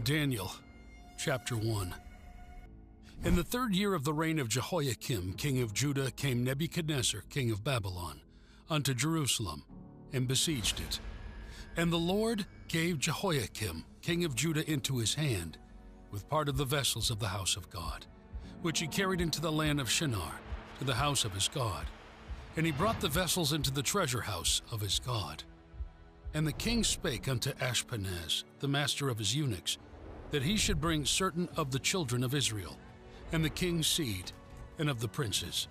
Daniel, chapter 1. In the 3rd year of the reign of Jehoiakim, king of Judah, came Nebuchadnezzar, king of Babylon, unto Jerusalem, and besieged it. And the Lord gave Jehoiakim, king of Judah, into his hand, with part of the vessels of the house of God, which he carried into the land of Shinar, to the house of his God. And he brought the vessels into the treasure house of his God. And the king spake unto Ashpenaz, the master of his eunuchs, that he should bring certain of the children of Israel, and the king's seed, and of the princes,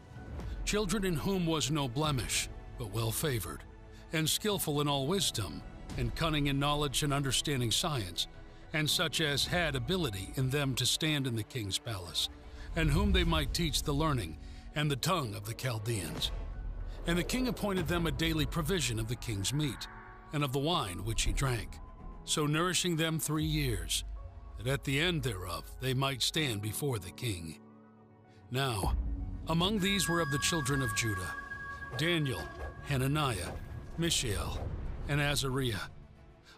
children in whom was no blemish, but well favored, and skillful in all wisdom, and cunning in knowledge and understanding science, and such as had ability in them to stand in the king's palace, and whom they might teach the learning and the tongue of the Chaldeans. And the king appointed them a daily provision of the king's meat, and of the wine which he drank, so nourishing them 3 years, that at the end thereof they might stand before the king. Now, among these were of the children of Judah, Daniel, Hananiah, Mishael, and Azariah,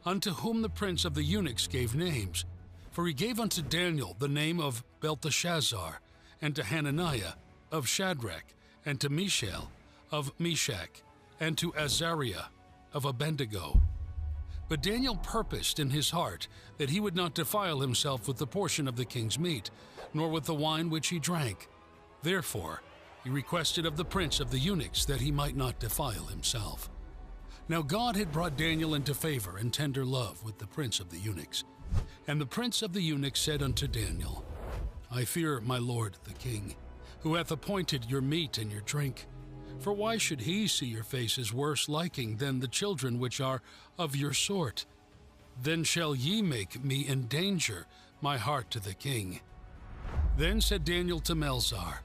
unto whom the prince of the eunuchs gave names. For he gave unto Daniel the name of Belteshazzar, and to Hananiah of Shadrach, and to Mishael of Meshach, and to Azariah of Abednego. But Daniel purposed in his heart that he would not defile himself with the portion of the king's meat, nor with the wine which he drank. Therefore he requested of the prince of the eunuchs that he might not defile himself. Now God had brought Daniel into favor and tender love with the prince of the eunuchs. And the prince of the eunuchs said unto Daniel, I fear my lord the king, who hath appointed your meat and your drink. For why should he see your faces worse liking than the children which are of your sort? Then shall ye make me endanger my heart to the king. Then said Daniel to Melzar,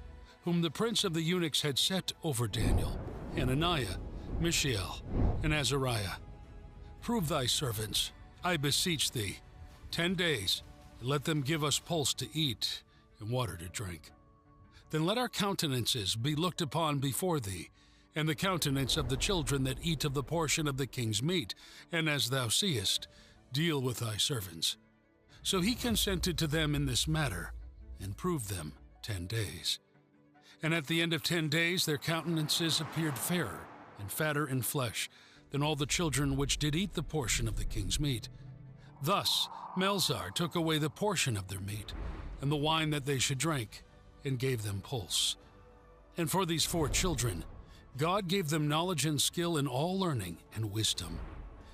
whom the prince of the eunuchs had set over Daniel, Hananiah, Mishael, and Azariah, Prove thy servants, I beseech thee, 10 days, and let them give us pulse to eat and water to drink. Then let our countenances be looked upon before thee, and the countenance of the children that eat of the portion of the king's meat, and as thou seest, deal with thy servants. So he consented to them in this matter, and proved them 10 days. And at the end of 10 days their countenances appeared fairer and fatter in flesh than all the children which did eat the portion of the king's meat. Thus Melzar took away the portion of their meat, and the wine that they should drink, and gave them pulse. And for these 4 children, God gave them knowledge and skill in all learning and wisdom.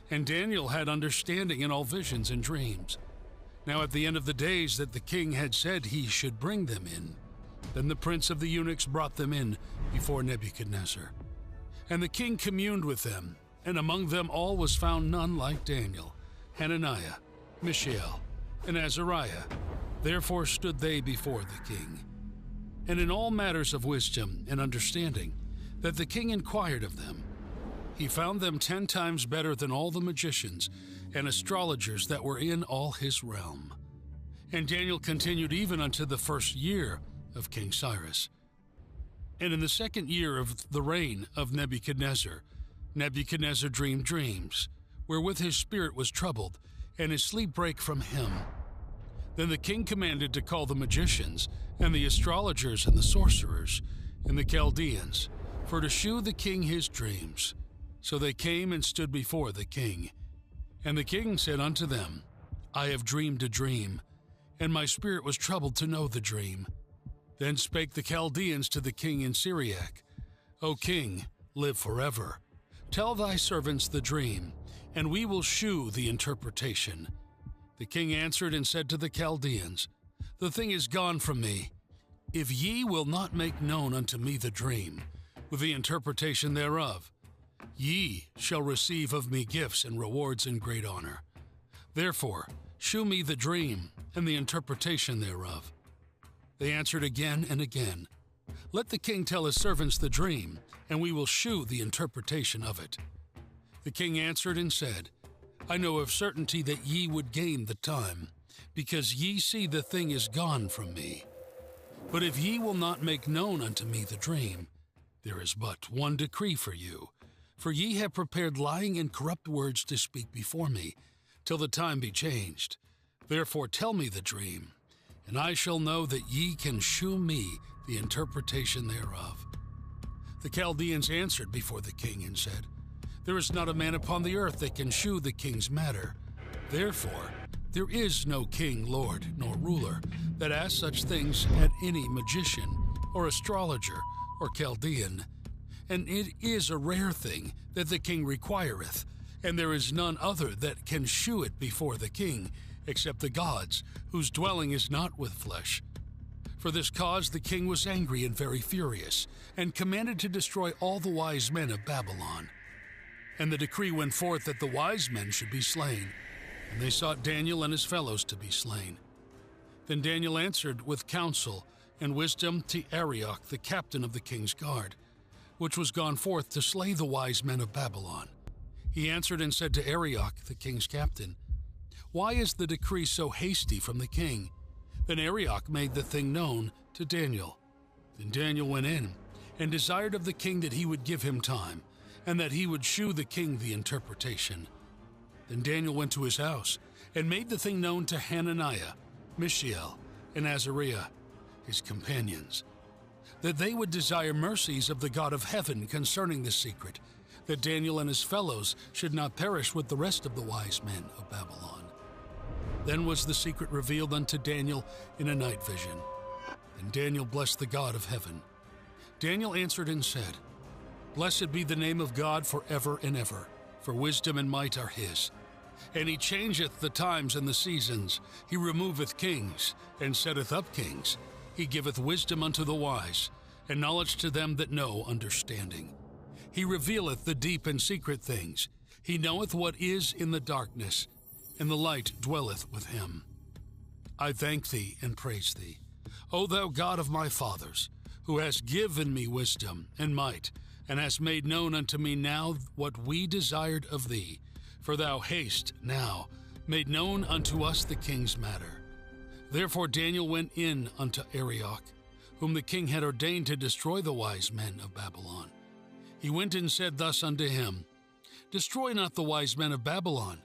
And Daniel had understanding in all visions and dreams. Now at the end of the days that the king had said he should bring them in, then the prince of the eunuchs brought them in before Nebuchadnezzar. And the king communed with them, and among them all was found none like Daniel, Hananiah, Mishael, and Azariah. Therefore stood they before the king. And in all matters of wisdom and understanding, that the king inquired of them, he found them 10 times better than all the magicians and astrologers that were in all his realm. And Daniel continued even unto the 1st year of King Cyrus. And in the 2nd year of the reign of Nebuchadnezzar, Nebuchadnezzar dreamed dreams, wherewith his spirit was troubled, and his sleep brake from him. Then the king commanded to call the magicians, and the astrologers, and the sorcerers, and the Chaldeans, for to shew the king his dreams. So they came and stood before the king. And the king said unto them, I have dreamed a dream, and my spirit was troubled to know the dream. Then spake the Chaldeans to the king in Syriac, O king, live forever. Tell thy servants the dream, and we will shew the interpretation. The king answered and said to the Chaldeans, The thing is gone from me. If ye will not make known unto me the dream, with the interpretation thereof, ye shall receive of me gifts and rewards and great honor. Therefore, shew me the dream and the interpretation thereof. They answered again and again, Let the king tell his servants the dream, and we will shew the interpretation of it. The king answered and said, I know of certainty that ye would gain the time, because ye see the thing is gone from me. But if ye will not make known unto me the dream, there is but one decree for you, for ye have prepared lying and corrupt words to speak before me, till the time be changed. Therefore tell me the dream, and I shall know that ye can shew me the interpretation thereof. The Chaldeans answered before the king and said, There is not a man upon the earth that can shew the king's matter. Therefore there is no king, lord, nor ruler that asks such things at any magician, or astrologer, or Chaldean. And it is a rare thing that the king requireth, and there is none other that can shew it before the king, except the gods, whose dwelling is not with flesh. For this cause the king was angry and very furious, and commanded to destroy all the wise men of Babylon. And the decree went forth that the wise men should be slain, and they sought Daniel and his fellows to be slain. Then Daniel answered with counsel and wisdom to Arioch, the captain of the king's guard, which was gone forth to slay the wise men of Babylon. He answered and said to Arioch, the king's captain, Why is the decree so hasty from the king? Then Arioch made the thing known to Daniel. Then Daniel went in and desired of the king that he would give him time, and that he would shew the king the interpretation. Then Daniel went to his house and made the thing known to Hananiah, Mishael, and Azariah, his companions, that they would desire mercies of the God of heaven concerning the secret, that Daniel and his fellows should not perish with the rest of the wise men of Babylon. Then was the secret revealed unto Daniel in a night vision. And Daniel blessed the God of heaven. Daniel answered and said, Blessed be the name of God forever and ever, for wisdom and might are his. And he changeth the times and the seasons. He removeth kings, and setteth up kings. He giveth wisdom unto the wise, and knowledge to them that know understanding. He revealeth the deep and secret things. He knoweth what is in the darkness, and the light dwelleth with him. I thank thee and praise thee, O thou God of my fathers, who hast given me wisdom and might, and hast made known unto me now what we desired of thee. For thou hast now made known unto us the king's matter. Therefore Daniel went in unto Arioch, whom the king had ordained to destroy the wise men of Babylon. He went and said thus unto him, Destroy not the wise men of Babylon.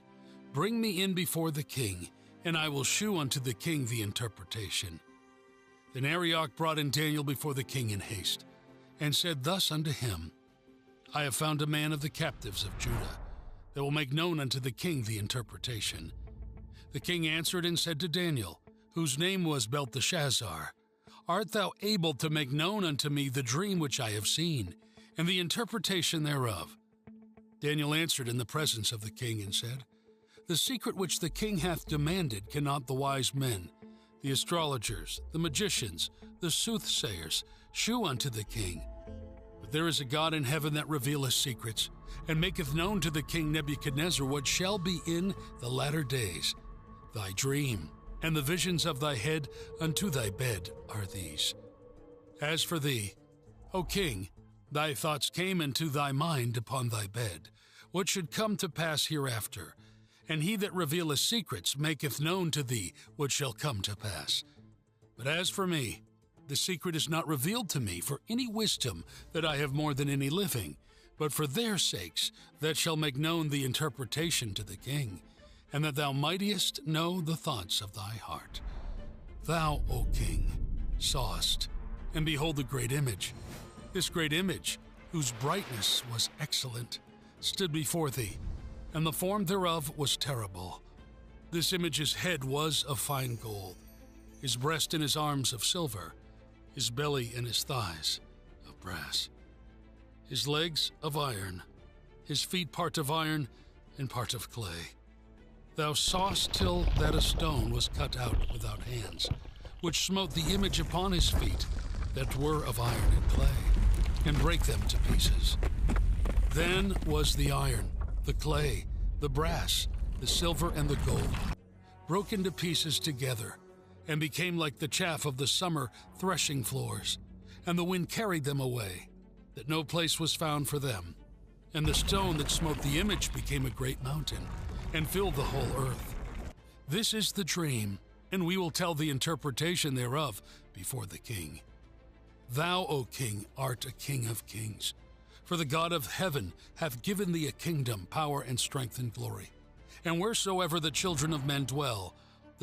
Bring me in before the king, and I will shew unto the king the interpretation. Then Arioch brought in Daniel before the king in haste, and said thus unto him, I have found a man of the captives of Judah, that will make known unto the king the interpretation. The king answered and said to Daniel, whose name was Belteshazzar, Art thou able to make known unto me the dream which I have seen, and the interpretation thereof? Daniel answered in the presence of the king and said, The secret which the king hath demanded cannot the wise men, the astrologers, the magicians, the soothsayers, shew unto the king. But there is a God in heaven that revealeth secrets, and maketh known to the king Nebuchadnezzar what shall be in the latter days. Thy dream and the visions of thy head unto thy bed are these. As for thee, O king, thy thoughts came into thy mind upon thy bed, what should come to pass hereafter, and he that revealeth secrets maketh known to thee what shall come to pass. But as for me, the secret is not revealed to me for any wisdom that I have more than any living, but for their sakes that shall make known the interpretation to the king, and that thou mightest know the thoughts of thy heart. Thou, O king, sawest, and behold the great image. This great image, whose brightness was excellent, stood before thee, and the form thereof was terrible. This image's head was of fine gold, his breast and his arms of silver, his belly and his thighs of brass, his legs of iron, his feet part of iron and part of clay. Thou sawest till that a stone was cut out without hands, which smote the image upon his feet that were of iron and clay, and brake them to pieces. Then was the iron, the clay, the brass, the silver, and the gold broken to pieces together, and became like the chaff of the summer threshing floors, and the wind carried them away, that no place was found for them. And the stone that smote the image became a great mountain, and filled the whole earth. This is the dream, and we will tell the interpretation thereof before the king. Thou, O king, art a king of kings, for the God of heaven hath given thee a kingdom, power, and strength, and glory. And wheresoever the children of men dwell,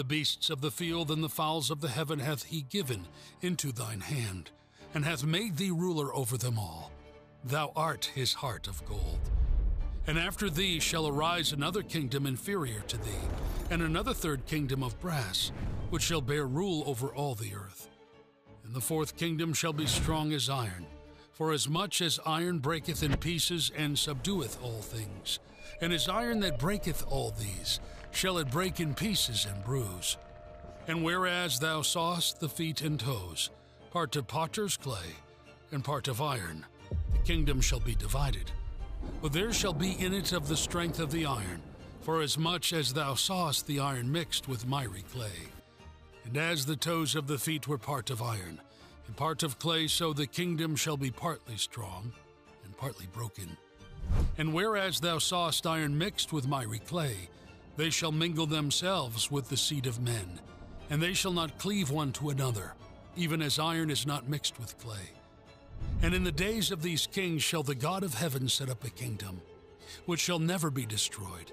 The beasts of the field and the fowls of the heaven hath he given into thine hand, and hath made thee ruler over them all. Thou art his heart of gold. And after thee shall arise another kingdom inferior to thee, and another third kingdom of brass, which shall bear rule over all the earth. And the fourth kingdom shall be strong as iron, for as much as iron breaketh in pieces and subdueth all things, and as iron that breaketh all these, shall it break in pieces and bruise. And whereas thou sawest the feet and toes, part of potter's clay, and part of iron, the kingdom shall be divided. But there shall be in it of the strength of the iron, for as much as thou sawest the iron mixed with miry clay. And as the toes of the feet were part of iron, and part of clay, so the kingdom shall be partly strong, and partly broken. And whereas thou sawest iron mixed with miry clay, they shall mingle themselves with the seed of men, and they shall not cleave one to another, even as iron is not mixed with clay. And in the days of these kings shall the God of heaven set up a kingdom, which shall never be destroyed,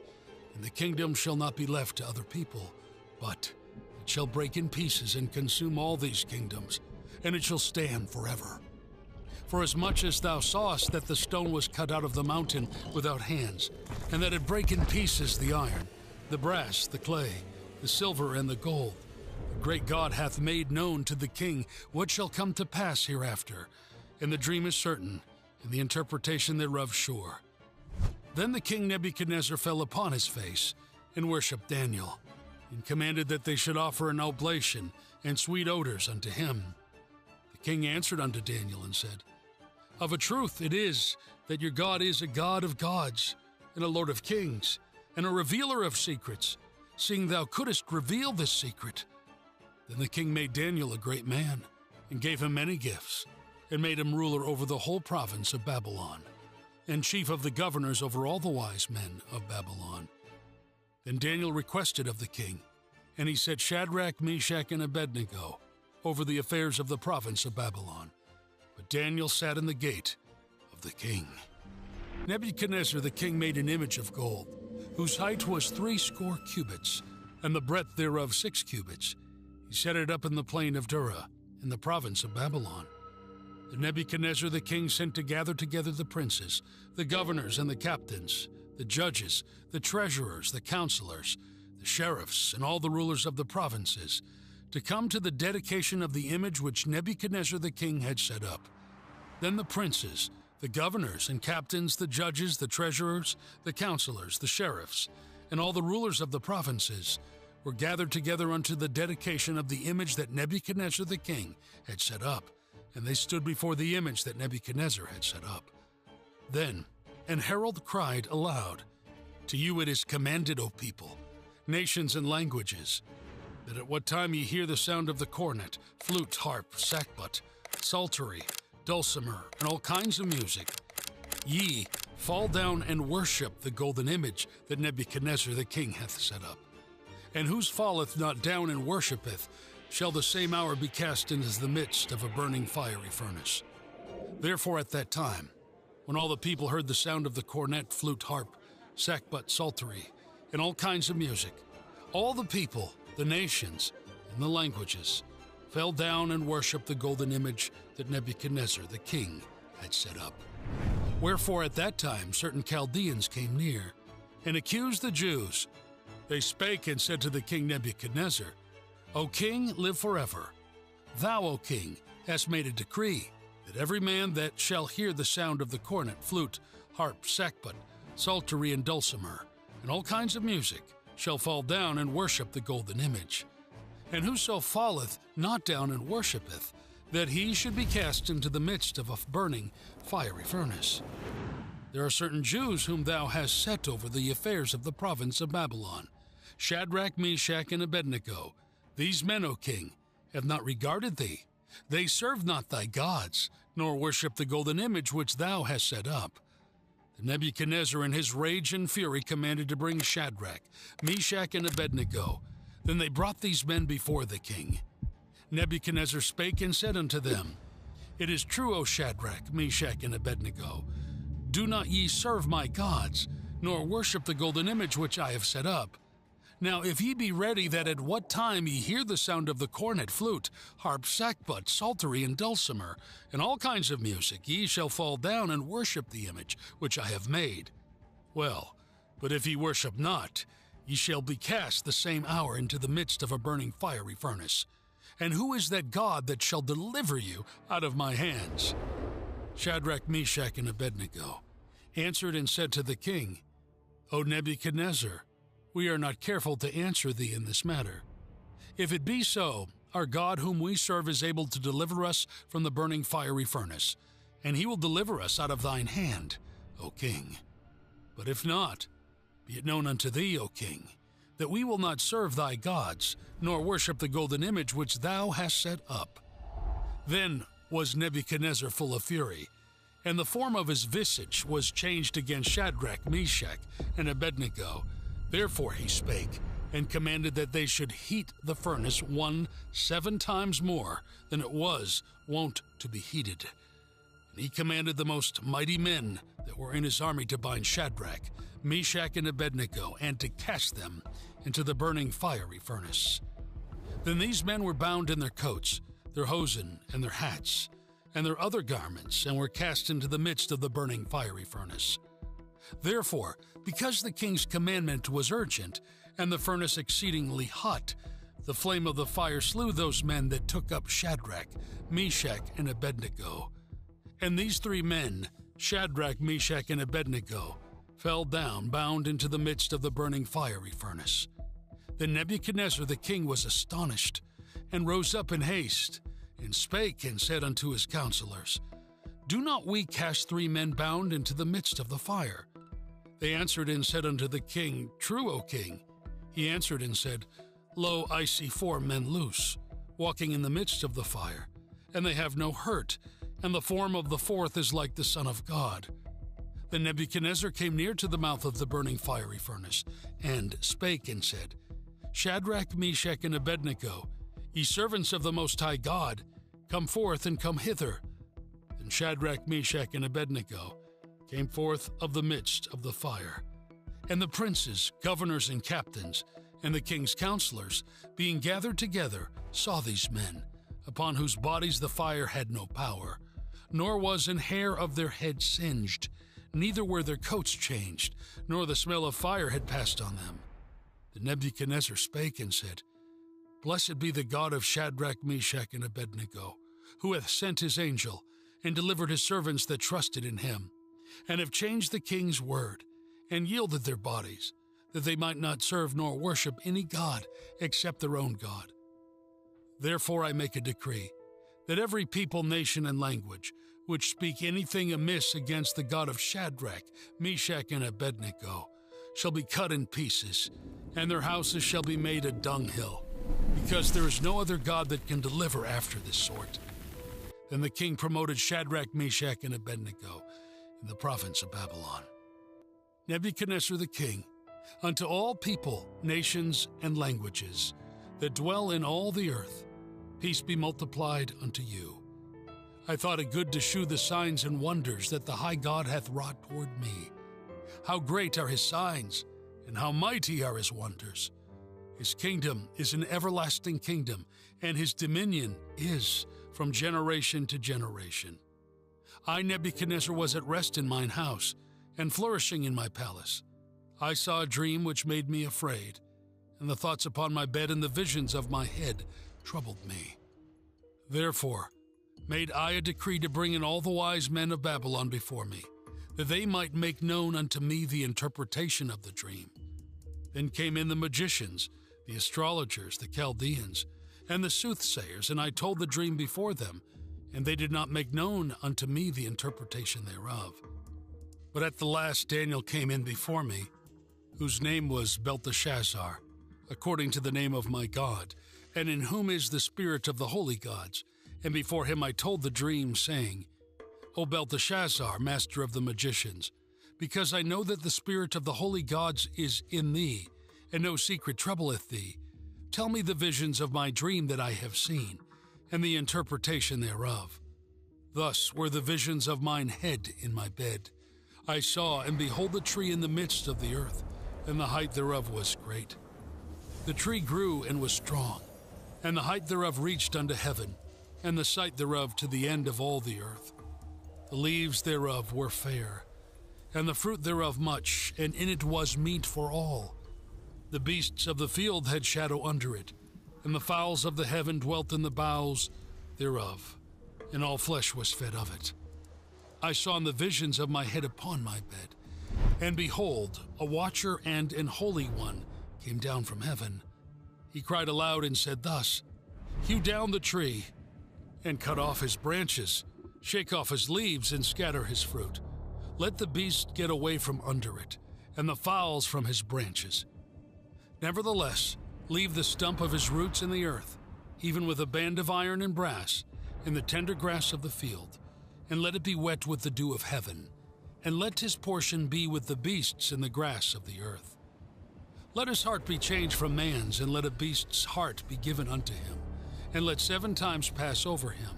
and the kingdom shall not be left to other people, but it shall break in pieces and consume all these kingdoms, and it shall stand forever. For as much as thou sawest that the stone was cut out of the mountain without hands, and that it brake in pieces the iron, the brass, the clay, the silver, and the gold, the great God hath made known to the king what shall come to pass hereafter, and the dream is certain, and the interpretation thereof sure. Then the king Nebuchadnezzar fell upon his face, and worshipped Daniel, and commanded that they should offer an oblation and sweet odors unto him. The king answered unto Daniel and said, Of a truth it is that your God is a God of gods, and a Lord of kings, and a revealer of secrets, seeing thou couldest reveal this secret. Then the king made Daniel a great man, and gave him many gifts, and made him ruler over the whole province of Babylon, and chief of the governors over all the wise men of Babylon. Then Daniel requested of the king, and he set Shadrach, Meshach, and Abednego over the affairs of the province of Babylon. But Daniel sat in the gate of the king. Nebuchadnezzar the king made an image of gold, whose height was 80 cubits, and the breadth thereof 6 cubits. He set it up in the plain of Dura, in the province of Babylon. Then Nebuchadnezzar the king sent to gather together the princes, the governors and the captains, the judges, the treasurers, the counselors, the sheriffs, and all the rulers of the provinces, to come to the dedication of the image which Nebuchadnezzar the king had set up. Then the princes, the governors and captains, the judges, the treasurers, the counselors, the sheriffs, and all the rulers of the provinces were gathered together unto the dedication of the image that Nebuchadnezzar the king had set up, and they stood before the image that Nebuchadnezzar had set up. Then an herald cried aloud, To you it is commanded, O people, nations and languages, that at what time ye hear the sound of the cornet, flute, harp, sackbut, psaltery, dulcimer, and all kinds of music, ye fall down and worship the golden image that Nebuchadnezzar the king hath set up. And whose falleth not down and worshipeth, shall the same hour be cast into the midst of a burning fiery furnace. Therefore at that time, when all the people heard the sound of the cornet, flute, harp, sackbut, psaltery, and all kinds of music, all the people, the nations, and the languages fell down and worshipped the golden image that Nebuchadnezzar the king had set up. Wherefore at that time certain Chaldeans came near, and accused the Jews. They spake and said to the king Nebuchadnezzar, O king, live forever. Thou, O king, hast made a decree that every man that shall hear the sound of the cornet, flute, harp, sackbut, psaltery, and dulcimer, and all kinds of music, shall fall down and worship the golden image. And whoso falleth not down and worshipeth, that he should be cast into the midst of a burning fiery furnace. There are certain Jews whom thou hast set over the affairs of the province of Babylon, Shadrach, Meshach, and Abednego. These men, O king, have not regarded thee. They serve not thy gods, nor worship the golden image which thou hast set up. Then Nebuchadnezzar in his rage and fury commanded to bring Shadrach, Meshach, and Abednego. Then they brought these men before the king. Nebuchadnezzar spake and said unto them, It is true, O Shadrach, Meshach, and Abednego, do not ye serve my gods, nor worship the golden image which I have set up. Now if ye be ready that at what time ye hear the sound of the cornet, flute, harp, sackbut, psaltery, and dulcimer, and all kinds of music, ye shall fall down and worship the image which I have made. Well, but if ye worship not, ye shall be cast the same hour into the midst of a burning fiery furnace. And who is that God that shall deliver you out of my hands? Shadrach, Meshach, and Abednego answered and said to the king, O Nebuchadnezzar, we are not careful to answer thee in this matter. If it be so, our God whom we serve is able to deliver us from the burning fiery furnace, and he will deliver us out of thine hand, O king. But if not, be it known unto thee, O king, that we will not serve thy gods, nor worship the golden image which thou hast set up. Then was Nebuchadnezzar full of fury, and the form of his visage was changed against Shadrach, Meshach, and Abednego. Therefore he spake, and commanded that they should heat the furnace 7 times more than it was wont to be heated. And he commanded the most mighty men that were in his army to bind Shadrach, Meshach, and Abednego, and to cast them into the burning fiery furnace. Then these men were bound in their coats, their hosen, and their hats, and their other garments, and were cast into the midst of the burning fiery furnace. Therefore, because the king's commandment was urgent, and the furnace exceedingly hot, the flame of the fire slew those men that took up Shadrach, Meshach, and Abednego. And these 3 men, Shadrach, Meshach, and Abednego, fell down, bound into the midst of the burning fiery furnace. Then Nebuchadnezzar the king was astonished, and rose up in haste, and spake and said unto his counselors, Do not we cast 3 men bound into the midst of the fire? They answered and said unto the king, True, O king. He answered and said, Lo, I see 4 men loose, walking in the midst of the fire, and they have no hurt, and the form of the 4th is like the Son of God. Then Nebuchadnezzar came near to the mouth of the burning fiery furnace, and spake and said, Shadrach, Meshach, and Abednego, ye servants of the Most High God, come forth and come hither. Then Shadrach, Meshach, and Abednego came forth of the midst of the fire. And the princes, governors, and captains, and the king's counselors, being gathered together, saw these men, upon whose bodies the fire had no power, nor was an hair of their head singed, neither were their coats changed, nor the smell of fire had passed on them. Then Nebuchadnezzar spake and said, Blessed be the God of Shadrach, Meshach, and Abednego, who hath sent his angel, and delivered his servants that trusted in him, and have changed the king's word, and yielded their bodies, that they might not serve nor worship any god except their own God. Therefore I make a decree, that every people, nation, and language which speak anything amiss against the God of Shadrach, Meshach, and Abednego shall be cut in pieces, and their houses shall be made a dunghill, because there is no other God that can deliver after this sort. Then the king promoted Shadrach, Meshach, and Abednego in the province of Babylon. Nebuchadnezzar the king, unto all people, nations, and languages that dwell in all the earth, peace be multiplied unto you. I thought it good to shew the signs and wonders that the high God hath wrought toward me. How great are his signs, and how mighty are his wonders. His kingdom is an everlasting kingdom, and his dominion is from generation to generation. I, Nebuchadnezzar, was at rest in mine house, and flourishing in my palace. I saw a dream which made me afraid, and the thoughts upon my bed and the visions of my head troubled me. Therefore made I a decree to bring in all the wise men of Babylon before me, that they might make known unto me the interpretation of the dream. Then came in the magicians, the astrologers, the Chaldeans, and the soothsayers, and I told the dream before them, and they did not make known unto me the interpretation thereof. But at the last Daniel came in before me, whose name was Belteshazzar, according to the name of my God, and in whom is the spirit of the holy gods. And before him I told the dream, saying, O Belteshazzar, master of the magicians, because I know that the spirit of the holy gods is in thee, and no secret troubleth thee, tell me the visions of my dream that I have seen, and the interpretation thereof. Thus were the visions of mine head in my bed. I saw, and behold, the tree in the midst of the earth, and the height thereof was great. The tree grew and was strong, and the height thereof reached unto heaven, and the sight thereof to the end of all the earth. The leaves thereof were fair, and the fruit thereof much, and in it was meat for all. The beasts of the field had shadow under it, and the fowls of the heaven dwelt in the boughs thereof, and all flesh was fed of it. I saw in the visions of my head upon my bed, and behold, a watcher and an holy one came down from heaven. He cried aloud and said thus, Hew down the tree, and cut off his branches, shake off his leaves, and scatter his fruit. Let the beast get away from under it, and the fowls from his branches. Nevertheless, leave the stump of his roots in the earth, even with a band of iron and brass, in the tender grass of the field, and let it be wet with the dew of heaven, and let his portion be with the beasts in the grass of the earth. Let his heart be changed from man's, and let a beast's heart be given unto him, and let 7 times pass over him.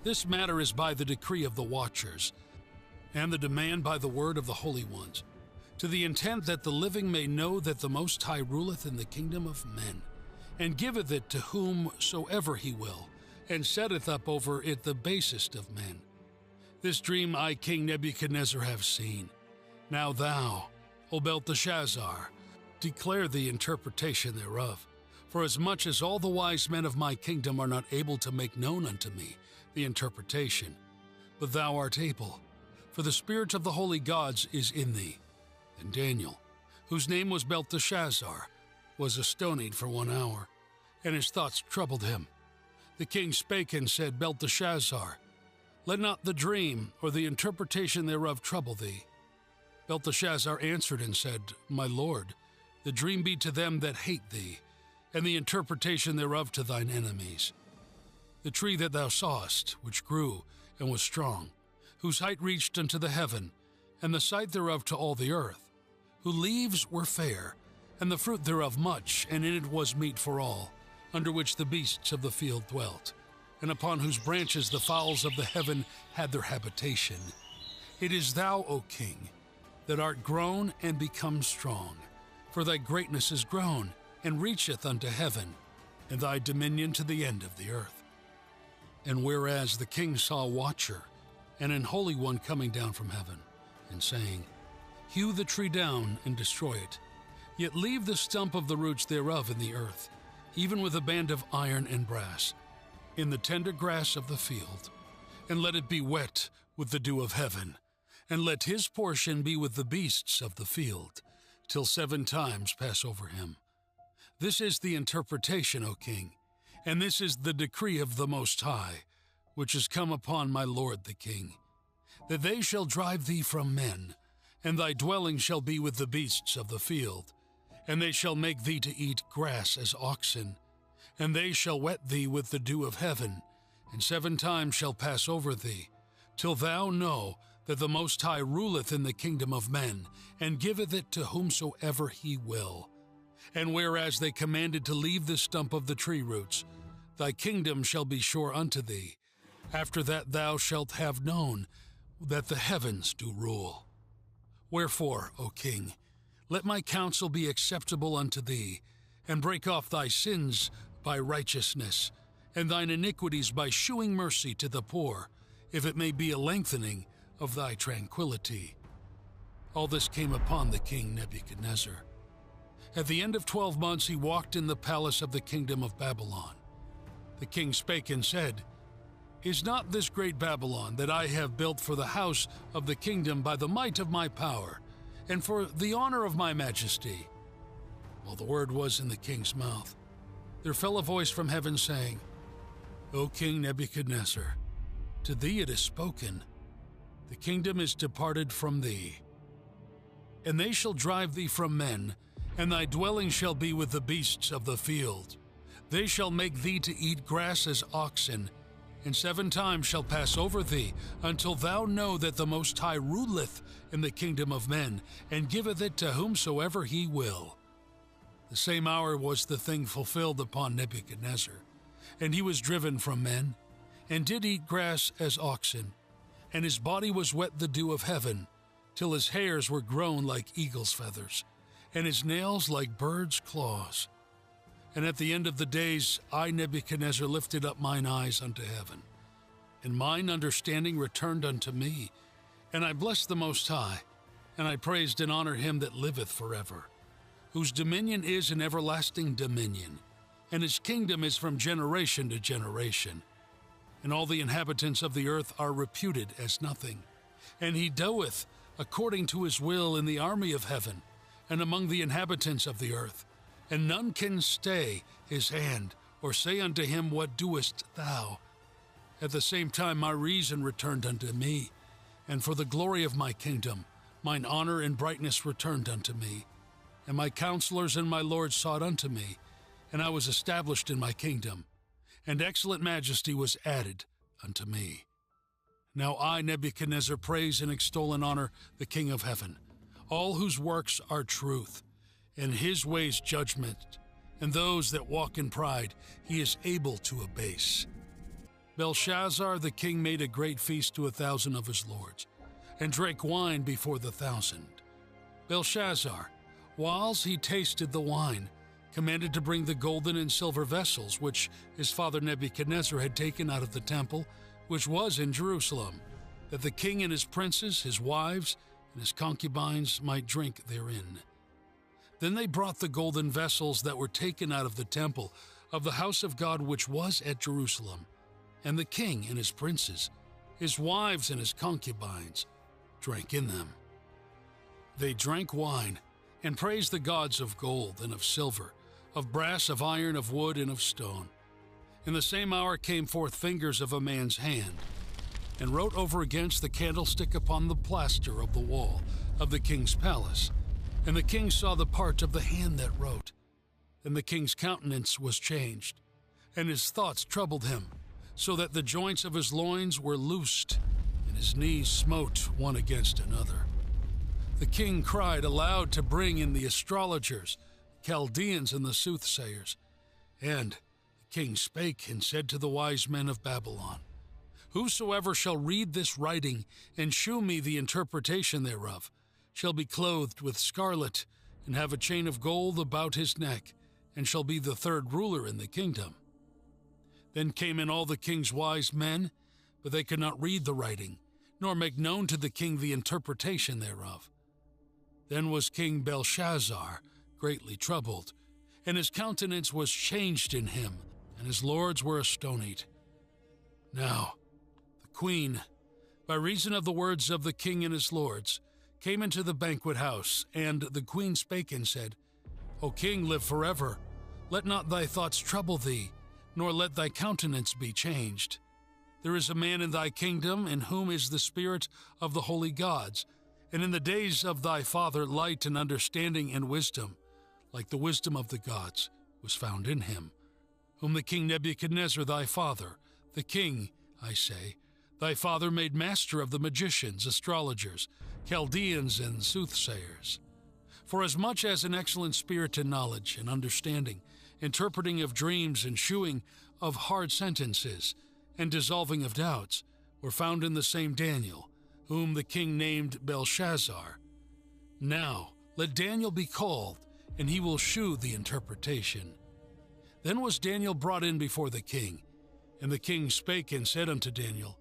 This matter is by the decree of the watchers, and the demand by the word of the holy ones, to the intent that the living may know that the Most High ruleth in the kingdom of men, and giveth it to whomsoever he will, and setteth up over it the basest of men. This dream I, King Nebuchadnezzar, have seen. Now thou, O Belteshazzar, declare the interpretation thereof. For as much as all the wise men of my kingdom are not able to make known unto me the interpretation, but thou art able, for the spirit of the holy gods is in thee. And Daniel, whose name was Belteshazzar, was astonied for 1 hour, and his thoughts troubled him. The king spake and said, Belteshazzar, let not the dream or the interpretation thereof trouble thee. Belteshazzar answered and said, My lord, the dream be to them that hate thee, and the interpretation thereof to thine enemies. The tree that thou sawest, which grew and was strong, whose height reached unto the heaven, and the sight thereof to all the earth, whose leaves were fair, and the fruit thereof much, and in it was meat for all, under which the beasts of the field dwelt, and upon whose branches the fowls of the heaven had their habitation. It is thou, O king, that art grown and become strong, for thy greatness is grown, and reacheth unto heaven, and thy dominion to the end of the earth. And whereas the king saw a watcher, and an holy one coming down from heaven, and saying, Hew the tree down and destroy it, yet leave the stump of the roots thereof in the earth, even with a band of iron and brass, in the tender grass of the field, and let it be wet with the dew of heaven, and let his portion be with the beasts of the field, till 7 times pass over him. This is the interpretation, O king, and this is the decree of the Most High, which is come upon my lord the king, that they shall drive thee from men, and thy dwelling shall be with the beasts of the field, and they shall make thee to eat grass as oxen, and they shall wet thee with the dew of heaven, and 7 times shall pass over thee, till thou know that the Most High ruleth in the kingdom of men, and giveth it to whomsoever he will. And whereas they commanded to leave the stump of the tree roots, thy kingdom shall be sure unto thee. After that thou shalt have known that the heavens do rule. Wherefore, O king, let my counsel be acceptable unto thee, and break off thy sins by righteousness, and thine iniquities by shewing mercy to the poor, if it may be a lengthening of thy tranquility. All this came upon the king Nebuchadnezzar. At the end of 12 months he walked in the palace of the kingdom of Babylon. The king spake and said, Is not this great Babylon that I have built for the house of the kingdom by the might of my power, and for the honor of my majesty? While the word was in the king's mouth, there fell a voice from heaven saying, O King Nebuchadnezzar, to thee it is spoken, the kingdom is departed from thee. And they shall drive thee from men, and thy dwelling shall be with the beasts of the field. They shall make thee to eat grass as oxen, and 7 times shall pass over thee, until thou know that the Most High ruleth in the kingdom of men, and giveth it to whomsoever he will. The same hour was the thing fulfilled upon Nebuchadnezzar, and he was driven from men, and did eat grass as oxen, and his body was wet the dew of heaven, till his hairs were grown like eagle's feathers, and his nails like birds' claws. And at the end of the days, I, Nebuchadnezzar, lifted up mine eyes unto heaven, and mine understanding returned unto me. And I blessed the Most High, and I praised and honored him that liveth forever, whose dominion is an everlasting dominion, and his kingdom is from generation to generation. And all the inhabitants of the earth are reputed as nothing. And he doeth according to his will in the army of heaven, and among the inhabitants of the earth. And none can stay his hand, or say unto him, What doest thou? At the same time my reason returned unto me, and for the glory of my kingdom mine honor and brightness returned unto me. And my counselors and my lords sought unto me, and I was established in my kingdom, and excellent majesty was added unto me. Now I, Nebuchadnezzar, praise and extol and honor the King of heaven, all whose works are truth, and his ways judgment, and those that walk in pride he is able to abase. Belshazzar the king made a great feast to 1,000 of his lords, and drank wine before the 1,000. Belshazzar, whiles he tasted the wine, commanded to bring the golden and silver vessels which his father Nebuchadnezzar had taken out of the temple, which was in Jerusalem, that the king and his princes, his wives, and his concubines might drink therein. Then they brought the golden vessels that were taken out of the temple of the house of God which was at Jerusalem, and the king and his princes, his wives and his concubines, drank in them. They drank wine, and praised the gods of gold and of silver, of brass, of iron, of wood, and of stone. In the same hour came forth fingers of a man's hand, and wrote over against the candlestick upon the plaster of the wall of the king's palace. And the king saw the part of the hand that wrote. And the king's countenance was changed, and his thoughts troubled him, so that the joints of his loins were loosed, and his knees smote one against another. The king cried aloud to bring in the astrologers, Chaldeans, and the soothsayers. And the king spake and said to the wise men of Babylon, Whosoever shall read this writing, and shew me the interpretation thereof, shall be clothed with scarlet, and have a chain of gold about his neck, and shall be the third ruler in the kingdom. Then came in all the king's wise men, but they could not read the writing, nor make known to the king the interpretation thereof. Then was King Belshazzar greatly troubled, and his countenance was changed in him, and his lords were astonied. Now the queen, by reason of the words of the king and his lords, came into the banquet house, and the queen spake and said, O king, live forever. Let not thy thoughts trouble thee, nor let thy countenance be changed. There is a man in thy kingdom in whom is the spirit of the holy gods, and in the days of thy father light and understanding and wisdom, like the wisdom of the gods, was found in him, whom the king Nebuchadnezzar thy father, the king, I say, thy father made master of the magicians, astrologers, Chaldeans, and soothsayers. For as much as an excellent spirit and knowledge and understanding, interpreting of dreams and shewing of hard sentences, and dissolving of doubts, were found in the same Daniel, whom the king named Belshazzar. Now let Daniel be called, and he will shew the interpretation. Then was Daniel brought in before the king, and the king spake and said unto Daniel,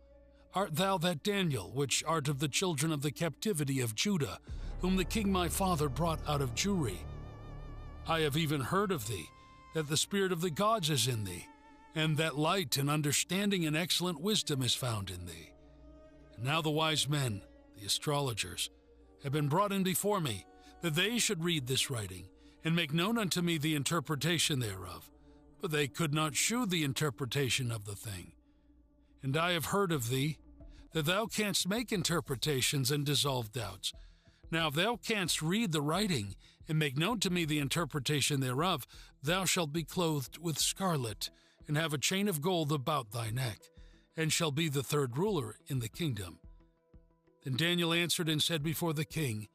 Art thou that Daniel, which art of the children of the captivity of Judah, whom the king my father brought out of Jewry? I have even heard of thee, that the spirit of the gods is in thee, and that light and understanding and excellent wisdom is found in thee. And now the wise men, the astrologers, have been brought in before me, that they should read this writing, and make known unto me the interpretation thereof. But they could not shew the interpretation of the thing. And I have heard of thee, that thou canst make interpretations and dissolve doubts. Now if thou canst read the writing, and make known to me the interpretation thereof, thou shalt be clothed with scarlet, and have a chain of gold about thy neck, and shall be the third ruler in the kingdom. Then Daniel answered and said before the king,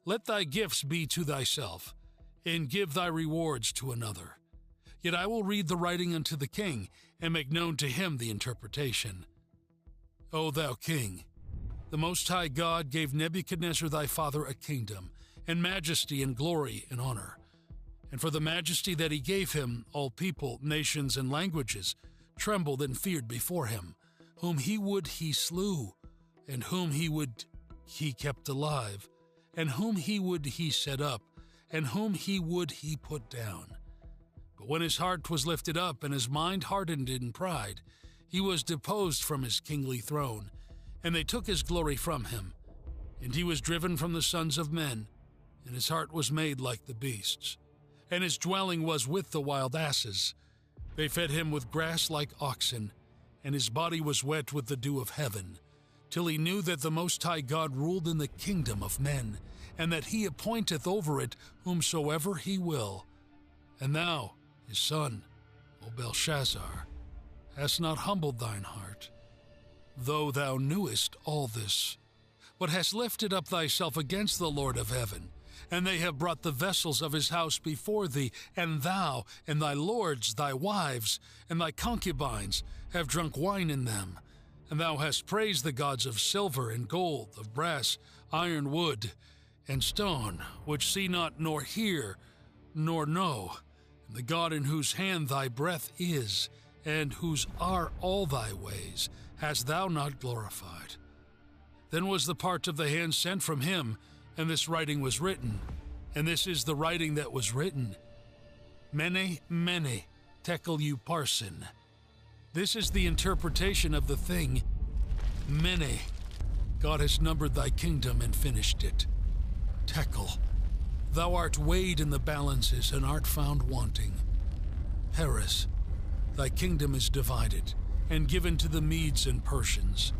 Let thy gifts be to thyself, and give thy rewards to another. Yet I will read the writing unto the king, and make known to him the interpretation. O thou king, the Most High God gave Nebuchadnezzar thy father a kingdom, and majesty, and glory, and honor. And for the majesty that he gave him, all people, nations, and languages trembled and feared before him. Whom he slew, and whom he kept alive, and whom he set up, and whom he put down. But when his heart was lifted up, and his mind hardened in pride, he was deposed from his kingly throne, and they took his glory from him. And he was driven from the sons of men, and his heart was made like the beasts, and his dwelling was with the wild asses. They fed him with grass like oxen, and his body was wet with the dew of heaven, till he knew that the Most High God ruled in the kingdom of men, and that he appointeth over it whomsoever he will. And thou, his son, O Belshazzar, hast not humbled thine heart, though thou knewest all this, but hast lifted up thyself against the Lord of heaven, and they have brought the vessels of his house before thee, and thou, and thy lords, thy wives, and thy concubines have drunk wine in them. And thou hast praised the gods of silver and gold, of brass, iron, wood, and stone, which see not, nor hear, nor know, and the God in whose hand thy breath is, and whose are all thy ways, hast thou not glorified. Then was the part of the hand sent from him, and this writing was written. And this is the writing that was written. Mene, Mene, Tekel Upharsin. This is the interpretation of the thing. Mene, God has numbered thy kingdom and finished it. Tekel, thou art weighed in the balances and art found wanting. Peres, thy kingdom is divided and given to the Medes and Persians.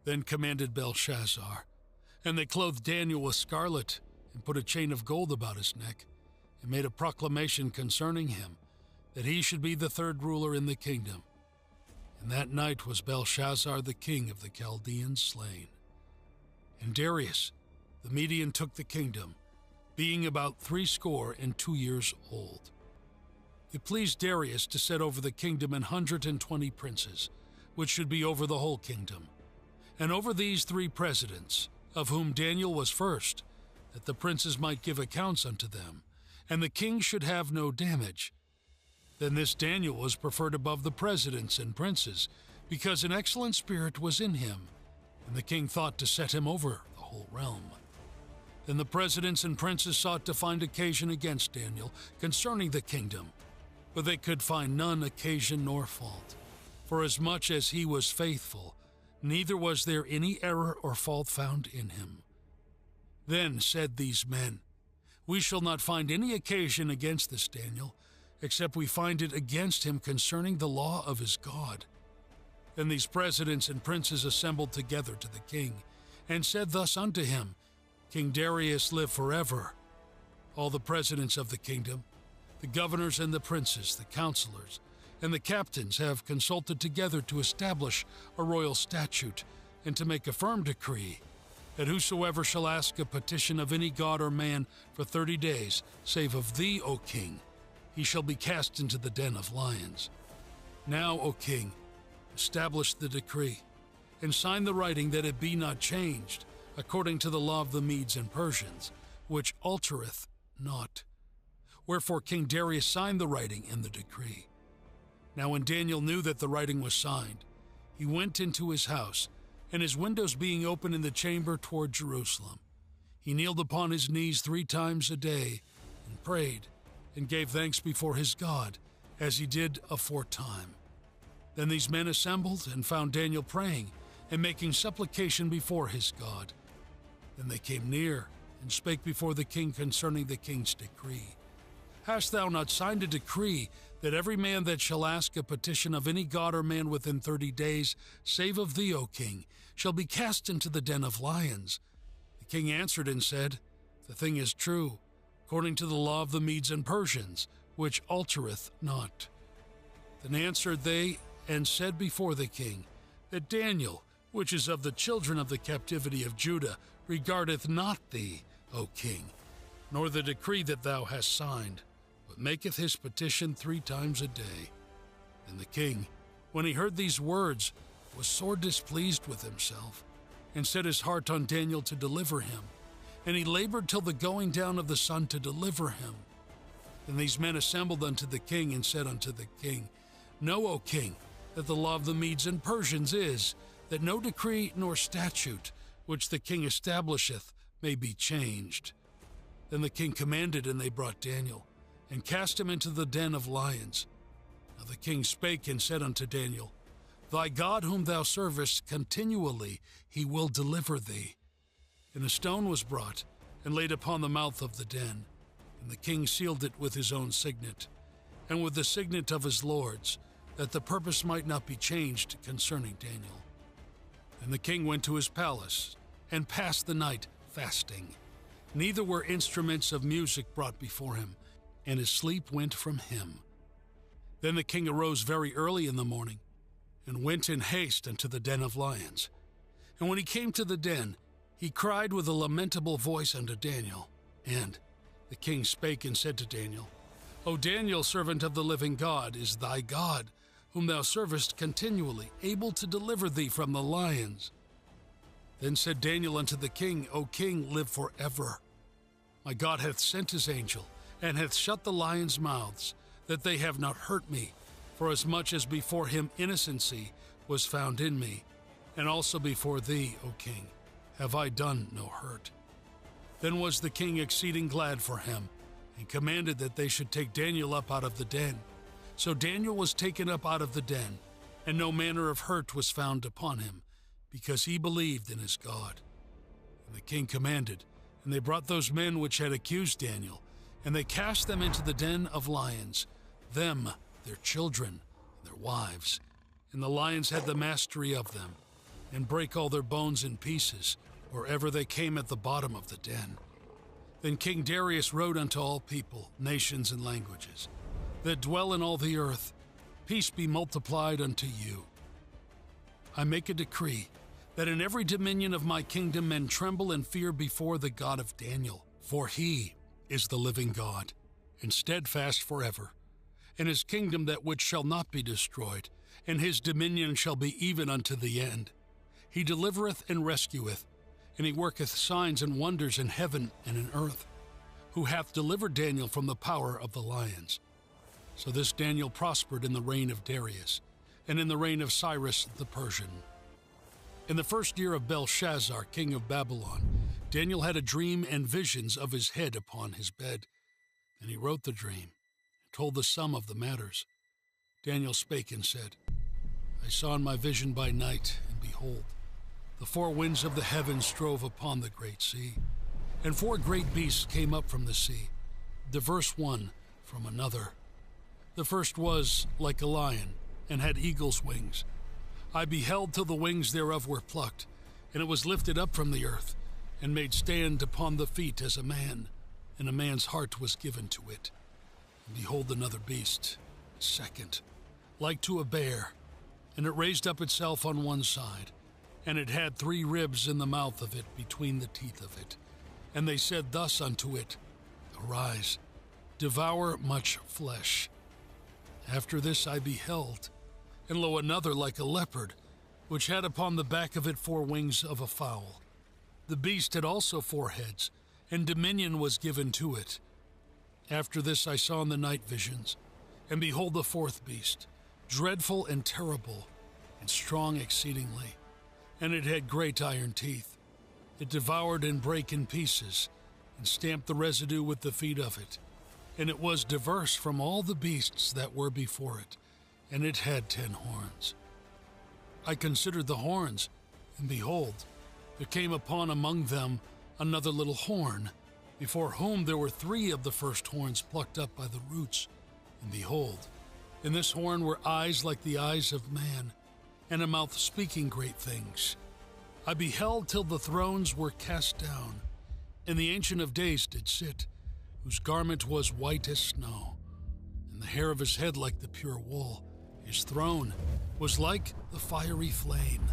Then commanded Belshazzar, and they clothed Daniel with scarlet, and put a chain of gold about his neck, and made a proclamation concerning him, that he should be the third ruler in the kingdom. And that night was Belshazzar the king of the Chaldeans slain. And Darius the Median took the kingdom, being about 62 years old. It pleased Darius to set over the kingdom 120 princes, which should be over the whole kingdom. And over these 3 presidents, of whom Daniel was first, that the princes might give accounts unto them, and the king should have no damage. Then this Daniel was preferred above the presidents and princes, because an excellent spirit was in him, and the king thought to set him over the whole realm. Then the presidents and princes sought to find occasion against Daniel concerning the kingdom, but they could find none occasion nor fault, for as much as he was faithful, neither was there any error or fault found in him. Then said these men, We shall not find any occasion against this Daniel, except we find it against him concerning the law of his God. Then these presidents and princes assembled together to the king, and said thus unto him, King Darius, live forever. All the presidents of the kingdom, the governors and the princes, the counselors, and the captains have consulted together to establish a royal statute, and to make a firm decree, that whosoever shall ask a petition of any god or man for 30 days, save of thee, O king, he shall be cast into the den of lions. Now, O king, establish the decree, and sign the writing that it be not changed, according to the law of the Medes and Persians, which altereth not. Wherefore King Darius signed the writing and the decree. Now when Daniel knew that the writing was signed, he went into his house, and his windows being open in the chamber toward Jerusalem, he kneeled upon his knees 3 times a day, and prayed, and gave thanks before his God, as he did aforetime. Then these men assembled, and found Daniel praying, and making supplication before his God. Then they came near, and spake before the king concerning the king's decree. Hast thou not signed a decree that every man that shall ask a petition of any god or man within 30 days, save of thee, O king, shall be cast into the den of lions? The king answered and said, The thing is true, according to the law of the Medes and Persians, which altereth not. Then answered they and said before the king, that Daniel, which is of the children of the captivity of Judah, regardeth not thee, O king, nor the decree that thou hast signed, but maketh his petition 3 times a day. And the king, when he heard these words, was sore displeased with himself, and set his heart on Daniel to deliver him. And he labored till the going down of the sun to deliver him. Then these men assembled unto the king and said unto the king, Know, O king, that the law of the Medes and Persians is, that no decree nor statute which the king establisheth may be changed. Then the king commanded, and they brought Daniel, and cast him into the den of lions. Now the king spake and said unto Daniel, Thy God whom thou servest continually, he will deliver thee. And a stone was brought, and laid upon the mouth of the den. And the king sealed it with his own signet, and with the signet of his lords, that the purpose might not be changed concerning Daniel. And the king went to his palace, and passed the night fasting. Neither were instruments of music brought before him, and his sleep went from him. Then the king arose very early in the morning, and went in haste unto the den of lions. And when he came to the den, he cried with a lamentable voice unto Daniel. And the king spake and said to Daniel, O Daniel, servant of the living God, is thy God, whom thou servest continually, able to deliver thee from the lions? Then said Daniel unto the king, O king, live forever. My God hath sent his angel, and hath shut the lions' mouths, that they have not hurt me, forasmuch as before him innocency was found in me, and also before thee, O king, have I done no hurt. Then was the king exceeding glad for him, and commanded that they should take Daniel up out of the den. So Daniel was taken up out of the den, and no manner of hurt was found upon him, because he believed in his God. And the king commanded, and they brought those men which had accused Daniel, and they cast them into the den of lions, them, their children, and their wives. And the lions had the mastery of them, and brake all their bones in pieces, wherever they came at the bottom of the den. Then King Darius wrote unto all people, nations, and languages, that dwell in all the earth, Peace be multiplied unto you. I make a decree, that in every dominion of my kingdom men tremble and fear before the God of Daniel, for he is the living God, and steadfast forever, and his kingdom that which shall not be destroyed, and his dominion shall be even unto the end. He delivereth and rescueth, and he worketh signs and wonders in heaven and in earth, who hath delivered Daniel from the power of the lions. So this Daniel prospered in the reign of Darius, and in the reign of Cyrus the Persian. In the first year of Belshazzar, king of Babylon, Daniel had a dream and visions of his head upon his bed. And he wrote the dream, and told the sum of the matters. Daniel spake and said, I saw in my vision by night, and behold, the four winds of the heavens strove upon the great sea, and four great beasts came up from the sea, diverse one from another. The first was like a lion, and had eagle's wings. I beheld till the wings thereof were plucked, and it was lifted up from the earth, and made stand upon the feet as a man, and a man's heart was given to it. And behold, another beast, second, like to a bear, and it raised up itself on one side, and it had 3 ribs in the mouth of it between the teeth of it. And they said thus unto it, Arise, devour much flesh. After this I beheld, and lo, another like a leopard, which had upon the back of it 4 wings of a fowl. The beast had also 4 heads, and dominion was given to it. After this I saw in the night visions, and behold the 4th beast, dreadful and terrible, and strong exceedingly. And it had great iron teeth. It devoured and brake in pieces, and stamped the residue with the feet of it. And it was diverse from all the beasts that were before it, and it had 10 horns. I considered the horns, and behold, there came upon among them another little horn, before whom there were 3 of the first horns plucked up by the roots. And behold, in this horn were eyes like the eyes of man, and a mouth speaking great things. I beheld till the thrones were cast down, and the Ancient of Days did sit, whose garment was white as snow, and the hair of his head like the pure wool. His throne was like the fiery flame,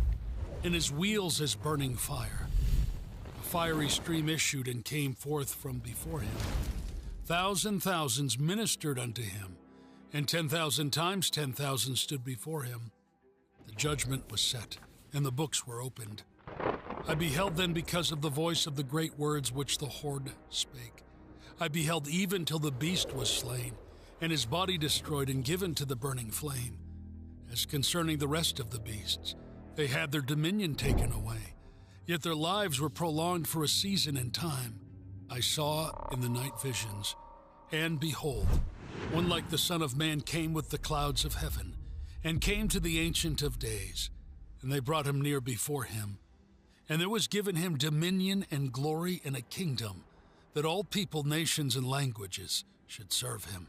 and his wheels as burning fire. A fiery stream issued and came forth from before him. Thousands ministered unto him, and 10,000 times 10,000 stood before him. The judgment was set, and the books were opened. I beheld then because of the voice of the great words which the horde spake. I beheld even till the beast was slain, and his body destroyed and given to the burning flame. As concerning the rest of the beasts, they had their dominion taken away, yet their lives were prolonged for a season and time. I saw in the night visions, and behold, one like the Son of Man came with the clouds of heaven, and came to the Ancient of Days, and they brought him near before him. And there was given him dominion and glory and a kingdom, that all people, nations, and languages should serve him.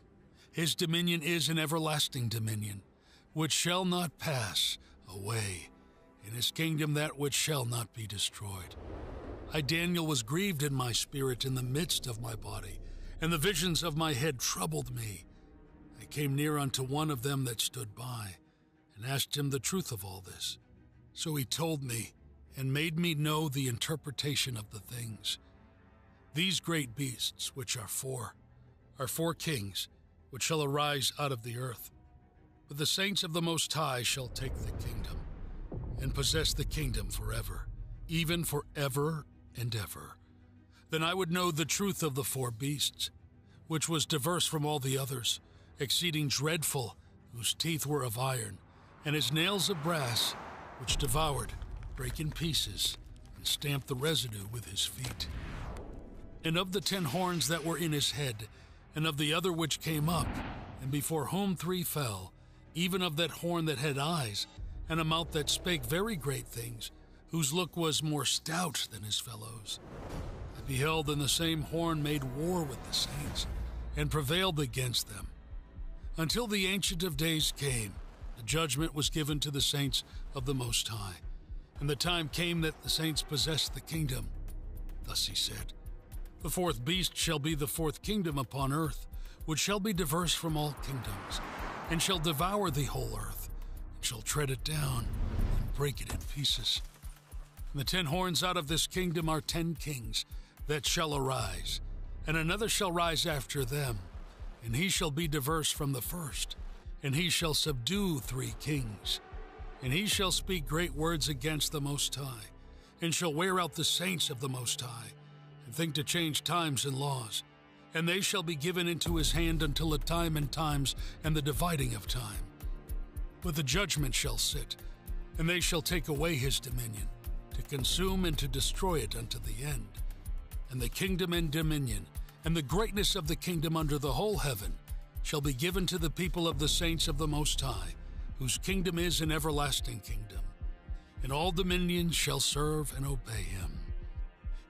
His dominion is an everlasting dominion, which shall not pass away, and his kingdom that which shall not be destroyed. I, Daniel, was grieved in my spirit in the midst of my body, and the visions of my head troubled me. I came near unto one of them that stood by, and asked him the truth of all this. So he told me, and made me know the interpretation of the things. These great beasts, which are four kings, which shall arise out of the earth. But the saints of the Most High shall take the kingdom, and possess the kingdom forever, even forever and ever. Then I would know the truth of the four beasts, which was diverse from all the others, exceeding dreadful, whose teeth were of iron, and his nails of brass, which devoured, brake in pieces, and stamped the residue with his feet. And of the 10 horns that were in his head, and of the other which came up, and before whom 3 fell, even of that horn that had eyes, and a mouth that spake very great things, whose look was more stout than his fellows. I beheld, and the same horn made war with the saints, and prevailed against them. Until the Ancient of Days came, the judgment was given to the saints of the Most High, and the time came that the saints possessed the kingdom. Thus he said, The 4th beast shall be the 4th kingdom upon earth, which shall be diverse from all kingdoms, and shall devour the whole earth, and shall tread it down, and break it in pieces. And the 10 horns out of this kingdom are 10 kings that shall arise, and another shall rise after them, and he shall be diverse from the first, and he shall subdue 3 kings. And he shall speak great words against the Most High, and shall wear out the saints of the Most High, and think to change times and laws. And they shall be given into his hand until a time and times and the dividing of time. But the judgment shall sit, and they shall take away his dominion, to consume and to destroy it unto the end. And the kingdom and dominion, and the greatness of the kingdom under the whole heaven, shall be given to the people of the saints of the Most High, whose kingdom is an everlasting kingdom. And all dominions shall serve and obey him.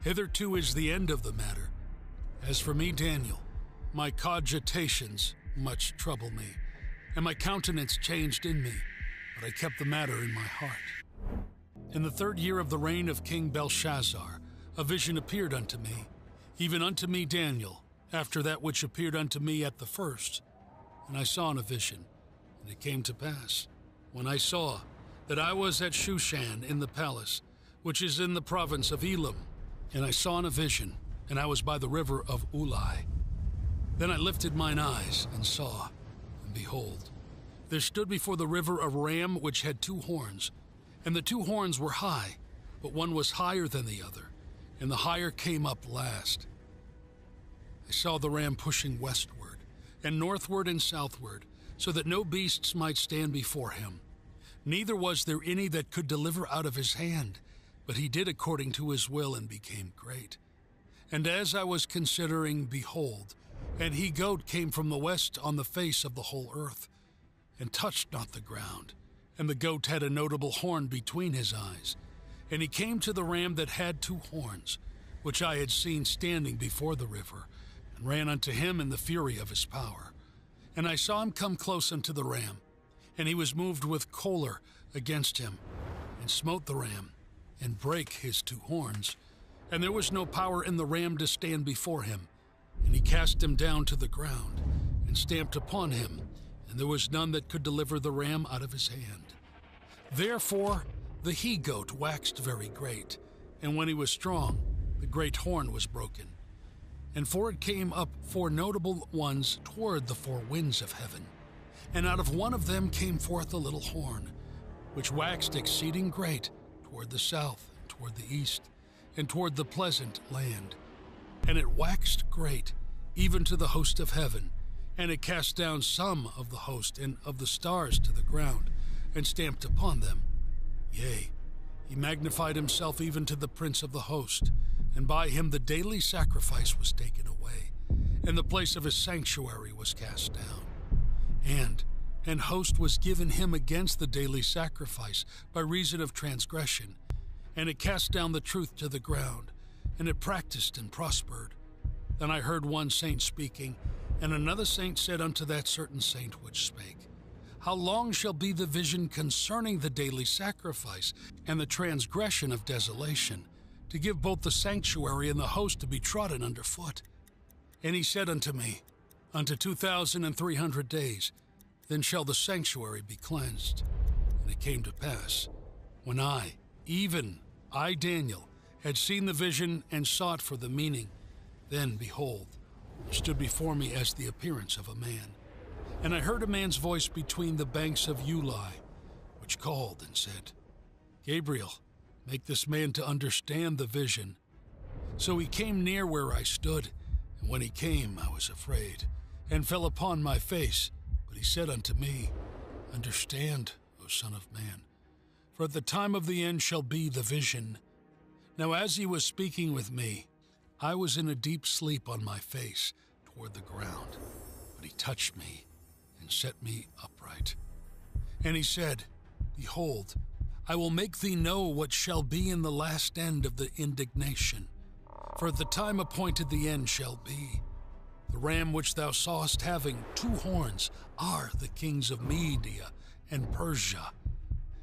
Hitherto is the end of the matter. As for me, Daniel, my cogitations much trouble me, and my countenance changed in me, but I kept the matter in my heart. In the 3rd year of the reign of King Belshazzar, a vision appeared unto me, even unto me, Daniel, after that which appeared unto me at the first. And I saw in a vision, and it came to pass, when I saw, that I was at Shushan in the palace, which is in the province of Elam. And I saw in a vision, and I was by the river of Ulai. Then I lifted mine eyes, and saw, and behold, there stood before the river a ram which had 2 horns, and the 2 horns were high, but one was higher than the other, and the higher came up last. I saw the ram pushing westward, and northward and southward, so that no beasts might stand before him. Neither was there any that could deliver out of his hand, but he did according to his will and became great. And as I was considering, behold, an he-goat came from the west on the face of the whole earth, and touched not the ground. And the goat had a notable horn between his eyes. And he came to the ram that had 2 horns, which I had seen standing before the river, and ran unto him in the fury of his power. And I saw him come close unto the ram, and he was moved with choler against him, and smote the ram, and brake his 2 horns. And there was no power in the ram to stand before him. And he cast him down to the ground, and stamped upon him, and there was none that could deliver the ram out of his hand. Therefore the he-goat waxed very great, and when he was strong, the great horn was broken. And for it came up 4 notable ones toward the 4 winds of heaven. And out of one of them came forth a little horn, which waxed exceeding great toward the south, and toward the east, and toward the pleasant land. And it waxed great, even to the host of heaven, and it cast down some of the host and of the stars to the ground, and stamped upon them. Yea, he magnified himself even to the prince of the host, and by him the daily sacrifice was taken away, and the place of his sanctuary was cast down. And host was given him against the daily sacrifice by reason of transgression, and it cast down the truth to the ground, and it practiced and prospered. Then I heard one saint speaking, and another saint said unto that certain saint which spake, How long shall be the vision concerning the daily sacrifice and the transgression of desolation, to give both the sanctuary and the host to be trodden under foot? And he said unto me, Unto 2,300 days, then shall the sanctuary be cleansed. And it came to pass, when I, even I, Daniel, had seen the vision and sought for the meaning, then, behold, there stood before me as the appearance of a man. And I heard a man's voice between the banks of Ulai, which called and said, Gabriel, make this man to understand the vision. So he came near where I stood, and when he came, I was afraid, and fell upon my face. But he said unto me, Understand, O Son of Man, for at the time of the end shall be the vision. Now as he was speaking with me, I was in a deep sleep on my face toward the ground. But he touched me and set me upright. And he said, Behold, I will make thee know what shall be in the last end of the indignation. For at the time appointed the end shall be. The ram which thou sawest having 2 horns are the kings of Media and Persia.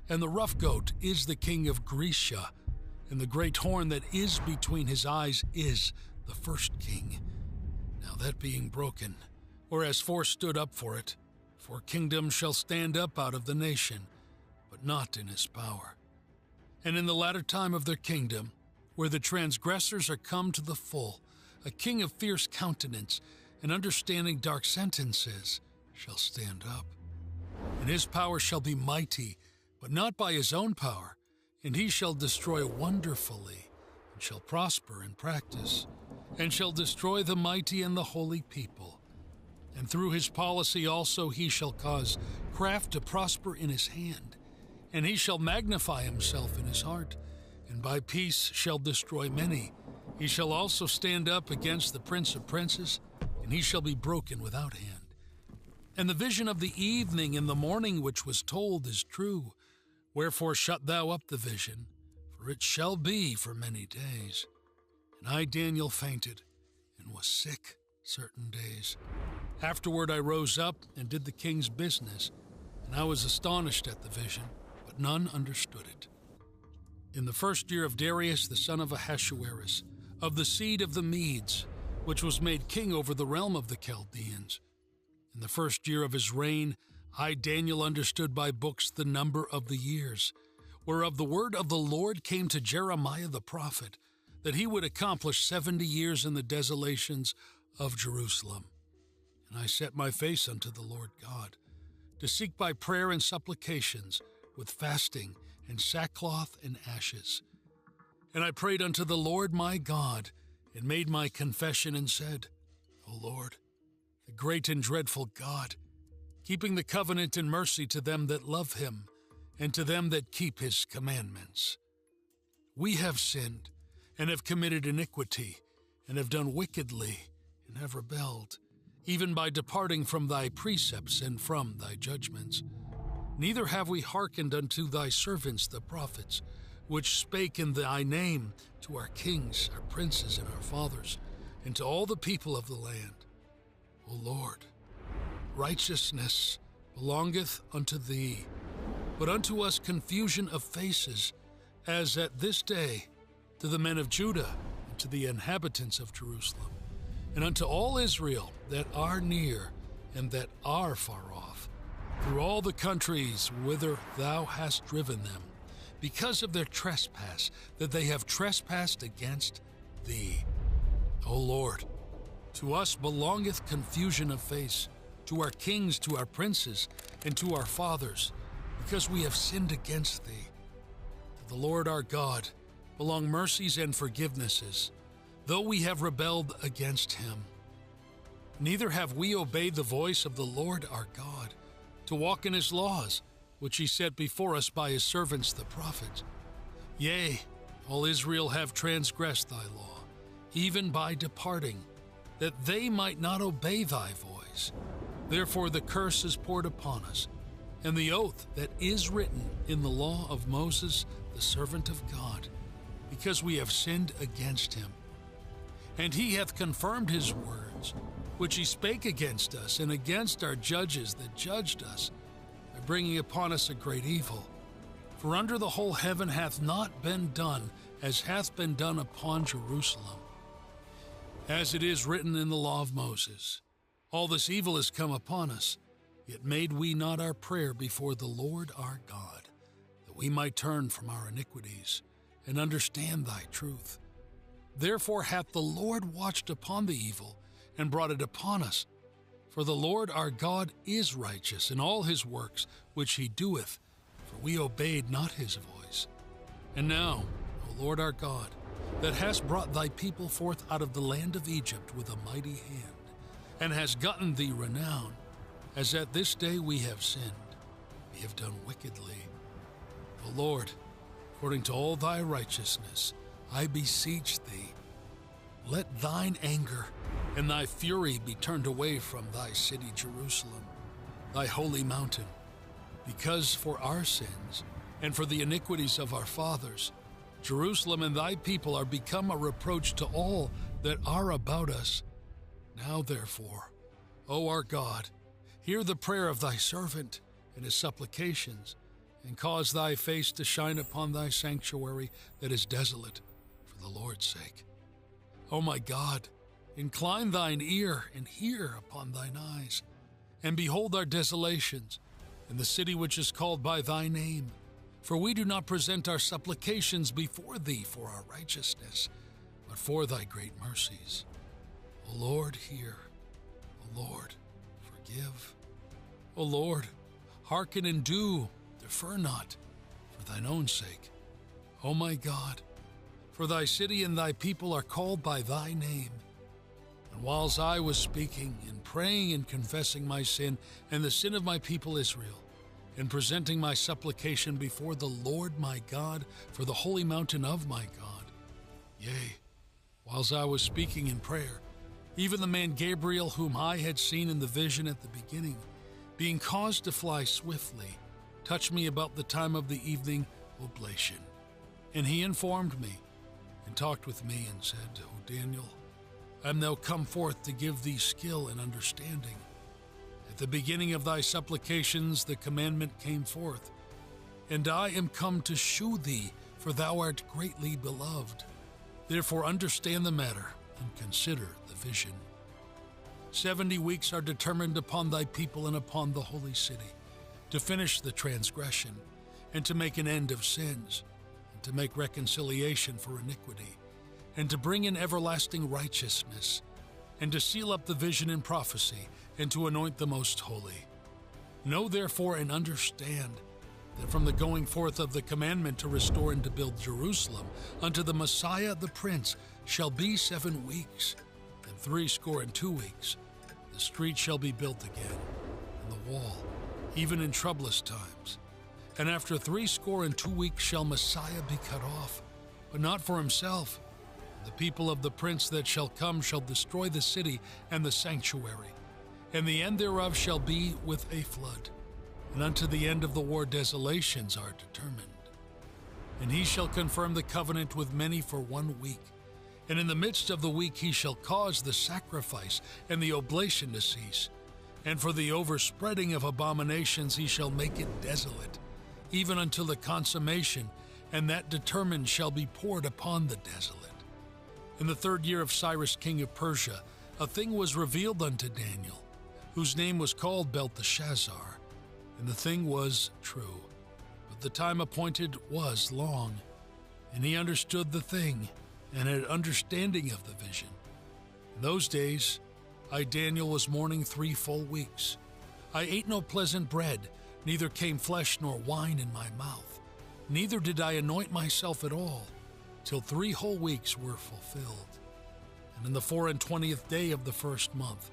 And the rough goat is the king of Grecia, and the great horn that is between his eyes is the first king. Now that being broken, whereas 4 stood up for it, 4 kingdoms shall stand up out of the nation, but not in his power. And in the latter time of their kingdom, where the transgressors are come to the full, a king of fierce countenance and understanding dark sentences shall stand up. And his power shall be mighty, but not by his own power, and he shall destroy wonderfully, and shall prosper in practice, and shall destroy the mighty and the holy people. And through his policy also he shall cause craft to prosper in his hand, and he shall magnify himself in his heart, and by peace shall destroy many. He shall also stand up against the prince of princes, and he shall be broken without hand. And the vision of the evening and the morning which was told is true. Wherefore shut thou up the vision, for it shall be for many days. And I, Daniel, fainted, and was sick certain days. Afterward I rose up and did the king's business, and I was astonished at the vision, but none understood it. In the first year of Darius the son of Ahasuerus, of the seed of the Medes, which was made king over the realm of the Chaldeans, in the first year of his reign, I, Daniel, understood by books the number of the years, whereof the word of the Lord came to Jeremiah the prophet, that he would accomplish 70 years in the desolations of Jerusalem. And I set my face unto the Lord God, to seek by prayer and supplications, with fasting and sackcloth and ashes. And I prayed unto the Lord my God, and made my confession, and said, O Lord, the great and dreadful God, keeping the covenant and mercy to them that love him, and to them that keep his commandments. We have sinned, and have committed iniquity, and have done wickedly, and have rebelled, even by departing from thy precepts and from thy judgments. Neither have we hearkened unto thy servants the prophets, which spake in thy name to our kings, our princes, and our fathers, and to all the people of the land. O Lord, righteousness belongeth unto thee, but unto us confusion of faces, as at this day to the men of Judah, and to the inhabitants of Jerusalem, and unto all Israel that are near and that are far off, through all the countries whither thou hast driven them, because of their trespass, that they have trespassed against thee. O Lord, to us belongeth confusion of face, to our kings, to our princes, and to our fathers, because we have sinned against thee. To the Lord our God belong mercies and forgivenesses, though we have rebelled against him. Neither have we obeyed the voice of the Lord our God, to walk in his laws, which he set before us by his servants the prophets. Yea, all Israel have transgressed thy law, even by departing, that they might not obey thy voice. Therefore the curse is poured upon us, and the oath that is written in the law of Moses, the servant of God, because we have sinned against him. And he hath confirmed his words, which he spake against us and against our judges that judged us, by bringing upon us a great evil. For under the whole heaven hath not been done as hath been done upon Jerusalem. As it is written in the law of Moses, all this evil is come upon us, yet made we not our prayer before the Lord our God, that we might turn from our iniquities and understand thy truth. Therefore hath the Lord watched upon the evil, and brought it upon us. For the Lord our God is righteous in all his works which he doeth, for we obeyed not his voice. And now, O Lord our God, that hast brought thy people forth out of the land of Egypt with a mighty hand, and hast gotten thee renown, as at this day we have sinned, we have done wickedly. O Lord, according to all thy righteousness, I beseech thee, let thine anger and thy fury be turned away from thy city Jerusalem, thy holy mountain, because for our sins and for the iniquities of our fathers, Jerusalem and thy people are become a reproach to all that are about us. Now therefore, O our God, hear the prayer of thy servant and his supplications, and cause thy face to shine upon thy sanctuary that is desolate, for the Lord's sake. O my God, incline thine ear and hear upon thine eyes, and behold our desolations, in the city which is called by thy name. For we do not present our supplications before thee for our righteousness, but for thy great mercies. O Lord, hear. O Lord, forgive. O Lord, hearken and do, defer not, for thine own sake. O my God, for thy city and thy people are called by thy name. And whiles I was speaking and praying and confessing my sin and the sin of my people Israel, and presenting my supplication before the Lord my God for the holy mountain of my God, yea, whiles I was speaking in prayer, even the man Gabriel, whom I had seen in the vision at the beginning, being caused to fly swiftly, touched me about the time of the evening oblation. And he informed me, and talked with me, and said, O Daniel, I am now come forth to give thee skill and understanding. At the beginning of thy supplications the commandment came forth, and I am come to shew thee, for thou art greatly beloved. Therefore understand the matter, and consider the vision. 70 weeks are determined upon thy people and upon the holy city, to finish the transgression, and to make an end of sins, and to make reconciliation for iniquity, and to bring in everlasting righteousness, and to seal up the vision and prophecy, and to anoint the most holy. Know therefore and understand that from the going forth of the commandment to restore and to build Jerusalem unto the Messiah the Prince shall be 7 weeks, and 62 weeks the street shall be built again, and the wall, even in troublous times. And after 62 weeks shall Messiah be cut off, but not for himself. The people of the prince that shall come shall destroy the city and the sanctuary, and the end thereof shall be with a flood. And unto the end of the war desolations are determined. And he shall confirm the covenant with many for 1 week. And in the midst of the week he shall cause the sacrifice and the oblation to cease. And for the overspreading of abominations he shall make it desolate, even until the consummation, and that determined shall be poured upon the desolate. In the 3rd year of Cyrus king of Persia, a thing was revealed unto Daniel, whose name was called Belteshazzar, and the thing was true. But the time appointed was long, and he understood the thing, and had understanding of the vision. In those days, I, Daniel, was mourning 3 full weeks. I ate no pleasant bread, neither came flesh nor wine in my mouth, neither did I anoint myself at all, till 3 whole weeks were fulfilled. And in the 24th day of the 1st month,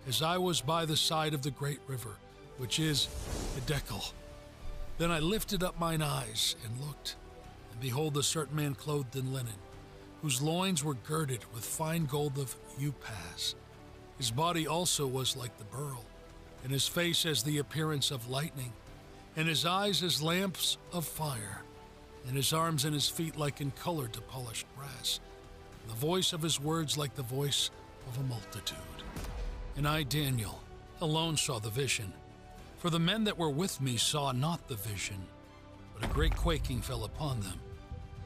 as I was by the side of the great river, which is Hiddekel. Then I lifted up mine eyes and looked, and behold, a certain man clothed in linen, whose loins were girded with fine gold of Upas. His body also was like the beryl, and his face as the appearance of lightning, and his eyes as lamps of fire, and his arms and his feet like in color to polished brass, and the voice of his words like the voice of a multitude. And I, Daniel, alone saw the vision, for the men that were with me saw not the vision, but a great quaking fell upon them,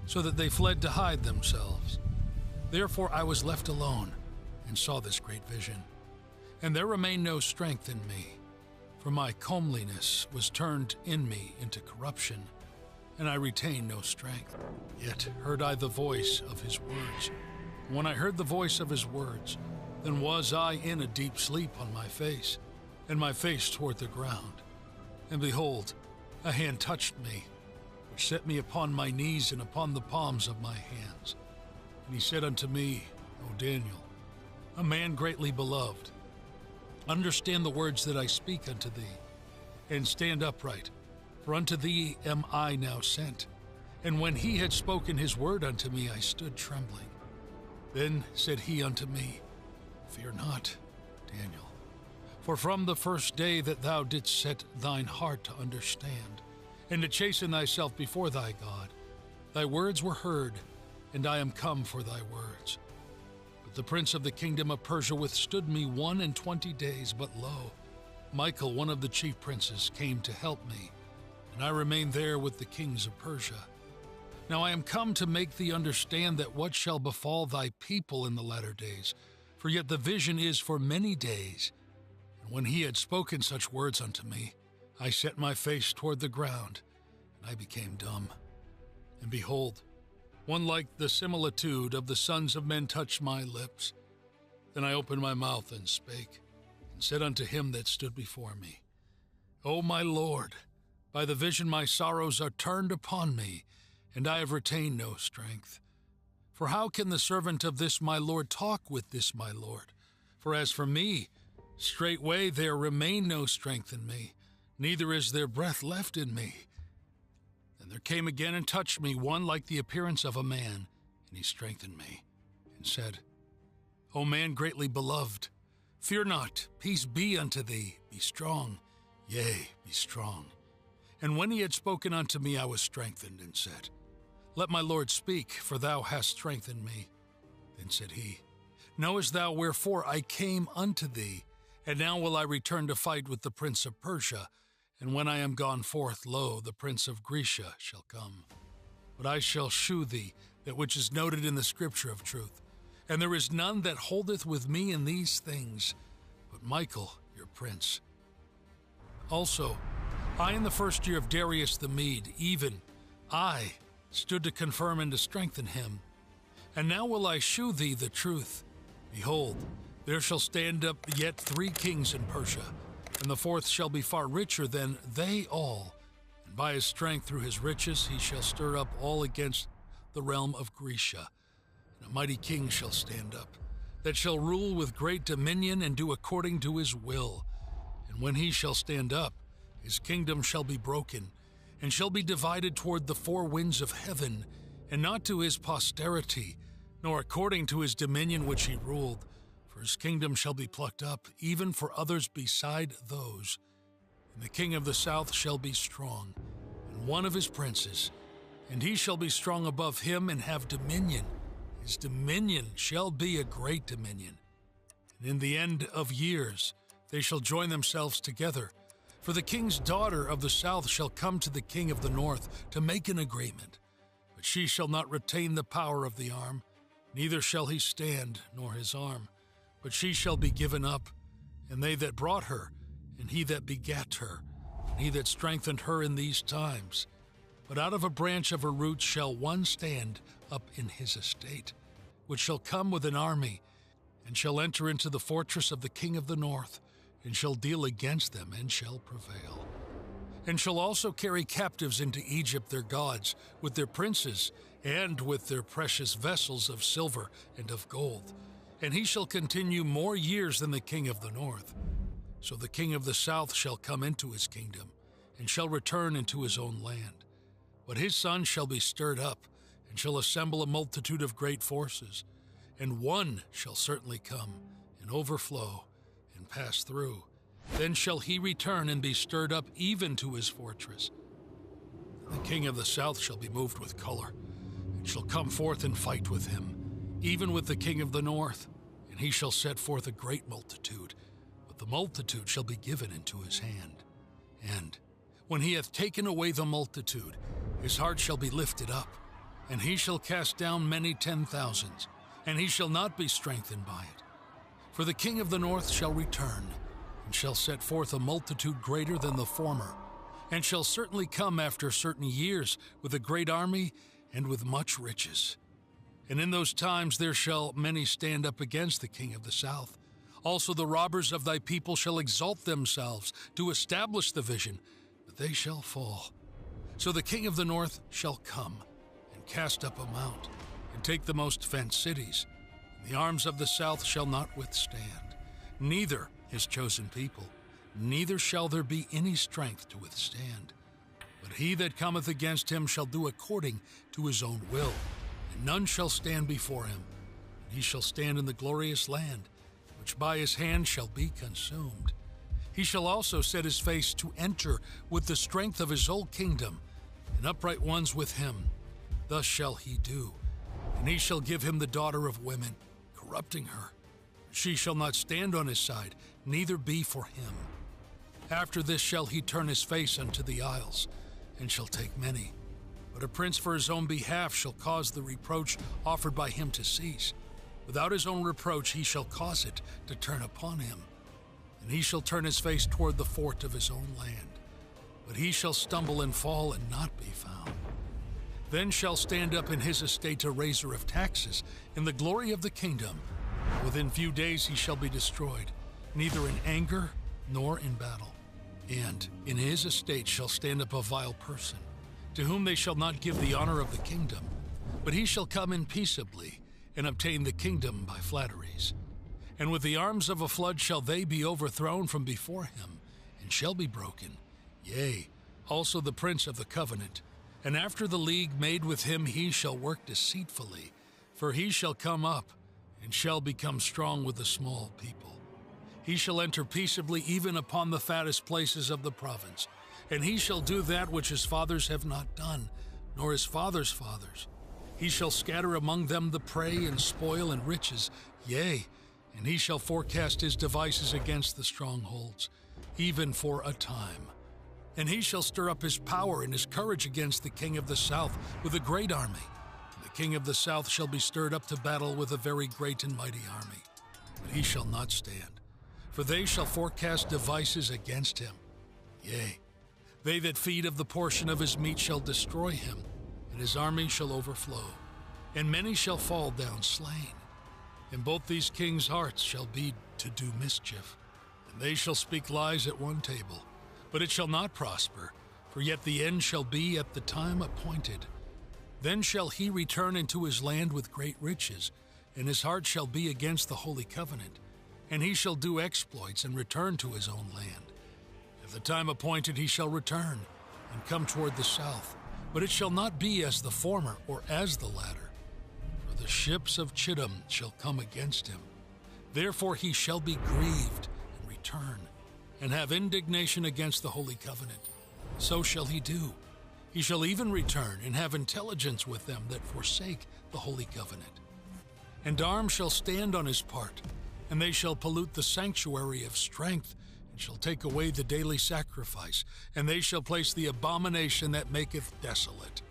so that they fled to hide themselves. Therefore I was left alone, and saw this great vision. And there remained no strength in me, for my comeliness was turned in me into corruption, and I retained no strength. Yet heard I the voice of his words. And when I heard the voice of his words, then was I in a deep sleep on my face, and my face toward the ground. And behold, a hand touched me, which set me upon my knees and upon the palms of my hands. And he said unto me, O Daniel, a man greatly beloved, understand the words that I speak unto thee, and stand upright, for unto thee am I now sent. And when he had spoken his word unto me, I stood trembling. Then said he unto me, Fear not, Daniel, for from the first day that thou didst set thine heart to understand, and to chasten thyself before thy God, thy words were heard, and I am come for thy words. But the prince of the kingdom of Persia withstood me 21 days, but lo, Michael, one of the chief princes, came to help me, and I remained there with the kings of Persia. Now I am come to make thee understand that what shall befall thy people in the latter days, for yet the vision is for many days. And when he had spoken such words unto me, I set my face toward the ground, and I became dumb. And behold, one like the similitude of the sons of men touched my lips. Then I opened my mouth and spake, and said unto him that stood before me, O my Lord, by the vision my sorrows are turned upon me, and I have retained no strength. For how can the servant of this my Lord talk with this my Lord? For as for me, straightway there remain no strength in me, neither is there breath left in me. Then there came again and touched me one like the appearance of a man, and he strengthened me, and said, O man greatly beloved, fear not, peace be unto thee, be strong, yea, be strong. And when he had spoken unto me, I was strengthened, and said, Let my Lord speak, for thou hast strengthened me. Then said he, Knowest thou wherefore I came unto thee? And now will I return to fight with the prince of Persia, and when I am gone forth, lo, the prince of Grecia shall come. But I shall shew thee that which is noted in the scripture of truth, and there is none that holdeth with me in these things, but Michael your prince. Also, I in the first year of Darius the Mede, even I, stood to confirm and to strengthen him. And now will I shew thee the truth. Behold, there shall stand up yet 3 kings in Persia, and the 4th shall be far richer than they all. And by his strength through his riches he shall stir up all against the realm of Grecia. And a mighty king shall stand up, that shall rule with great dominion and do according to his will. And when he shall stand up, his kingdom shall be broken, and shall be divided toward the 4 winds of heaven, and not to his posterity, nor according to his dominion which he ruled. For his kingdom shall be plucked up, even for others beside those. And the king of the south shall be strong, and one of his princes, and he shall be strong above him and have dominion. His dominion shall be a great dominion. And in the end of years they shall join themselves together. For the king's daughter of the south shall come to the king of the north to make an agreement. But she shall not retain the power of the arm, neither shall he stand, nor his arm. But she shall be given up, and they that brought her, and he that begat her, and he that strengthened her in these times. But out of a branch of her roots shall one stand up in his estate, which shall come with an army, and shall enter into the fortress of the king of the north, and shall deal against them, and shall prevail. And shall also carry captives into Egypt their gods, with their princes, and with their precious vessels of silver and of gold. and he shall continue more years than the king of the north. So the king of the south shall come into his kingdom, and shall return into his own land. But his son shall be stirred up, and shall assemble a multitude of great forces, and one shall certainly come, and overflow, and pass through. Then shall he return and be stirred up even to his fortress. The king of the south shall be moved with color, and shall come forth and fight with him, even with the king of the north, and he shall set forth a great multitude, but the multitude shall be given into his hand. And when he hath taken away the multitude, his heart shall be lifted up, and he shall cast down many 10,000s, and he shall not be strengthened by it. For the king of the north shall return, and shall set forth a multitude greater than the former, and shall certainly come after certain years with a great army and with much riches. And in those times there shall many stand up against the king of the south. Also the robbers of thy people shall exalt themselves to establish the vision, but they shall fall. So the king of the north shall come, and cast up a mount, and take the most fenced cities. The arms of the south shall not withstand, neither his chosen people, neither shall there be any strength to withstand. But he that cometh against him shall do according to his own will, and none shall stand before him. And he shall stand in the glorious land, which by his hand shall be consumed. He shall also set his face to enter with the strength of his whole kingdom, and upright ones with him. Thus shall he do. And he shall give him the daughter of women, corrupting her. She shall not stand on his side, neither be for him. After this shall he turn his face unto the isles, and shall take many. But a prince for his own behalf shall cause the reproach offered by him to cease. Without his own reproach he shall cause it to turn upon him. And he shall turn his face toward the fort of his own land. But he shall stumble and fall and not be found. Then shall stand up in his estate a raiser of taxes in the glory of the kingdom. Within few days he shall be destroyed, neither in anger nor in battle. And in his estate shall stand up a vile person, to whom they shall not give the honor of the kingdom, but he shall come in peaceably, and obtain the kingdom by flatteries. And with the arms of a flood shall they be overthrown from before him, and shall be broken, yea, also the prince of the covenant. And after the league made with him he shall work deceitfully, for he shall come up, and shall become strong with the small people. He shall enter peaceably even upon the fattest places of the province, and he shall do that which his fathers have not done, nor his fathers' fathers. He shall scatter among them the prey and spoil and riches, yea, and he shall forecast his devices against the strongholds, even for a time. And he shall stir up his power and his courage against the king of the south with a great army. The king of the south shall be stirred up to battle with a very great and mighty army, but he shall not stand, for they shall forecast devices against him. Yea, they that feed of the portion of his meat shall destroy him, and his army shall overflow, and many shall fall down slain. And both these kings' hearts shall be to do mischief, and they shall speak lies at one table, but it shall not prosper, for yet the end shall be at the time appointed. Then shall he return into his land with great riches, and his heart shall be against the holy covenant, and he shall do exploits and return to his own land. At the time appointed he shall return, and come toward the south, but it shall not be as the former or as the latter. For the ships of Chittim shall come against him. Therefore he shall be grieved and return, and have indignation against the holy covenant. So shall he do. He shall even return and have intelligence with them that forsake the holy covenant. And arms shall stand on his part, and they shall pollute the sanctuary of strength, and shall take away the daily sacrifice, and they shall place the abomination that maketh desolate.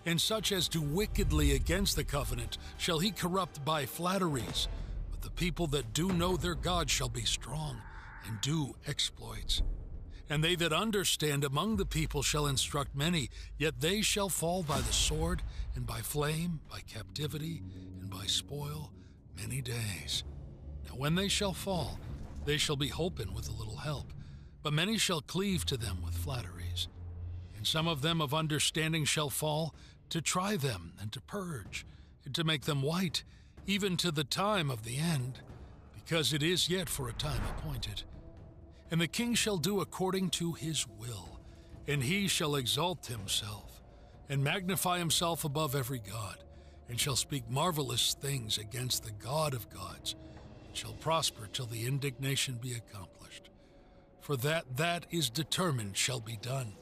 And such as do wickedly against the covenant shall he corrupt by flatteries, but the people that do know their God shall be strong, and do exploits. And they that understand among the people shall instruct many, yet they shall fall by the sword, and by flame, by captivity, and by spoil, many days. Now when they shall fall, they shall be holpen with a little help, but many shall cleave to them with flatteries. And some of them of understanding shall fall, to try them, and to purge, and to make them white, even to the time of the end, because it is yet for a time appointed. And the king shall do according to his will, and he shall exalt himself, and magnify himself above every god, and shall speak marvelous things against the God of gods, and shall prosper till the indignation be accomplished. For that is determined shall be done.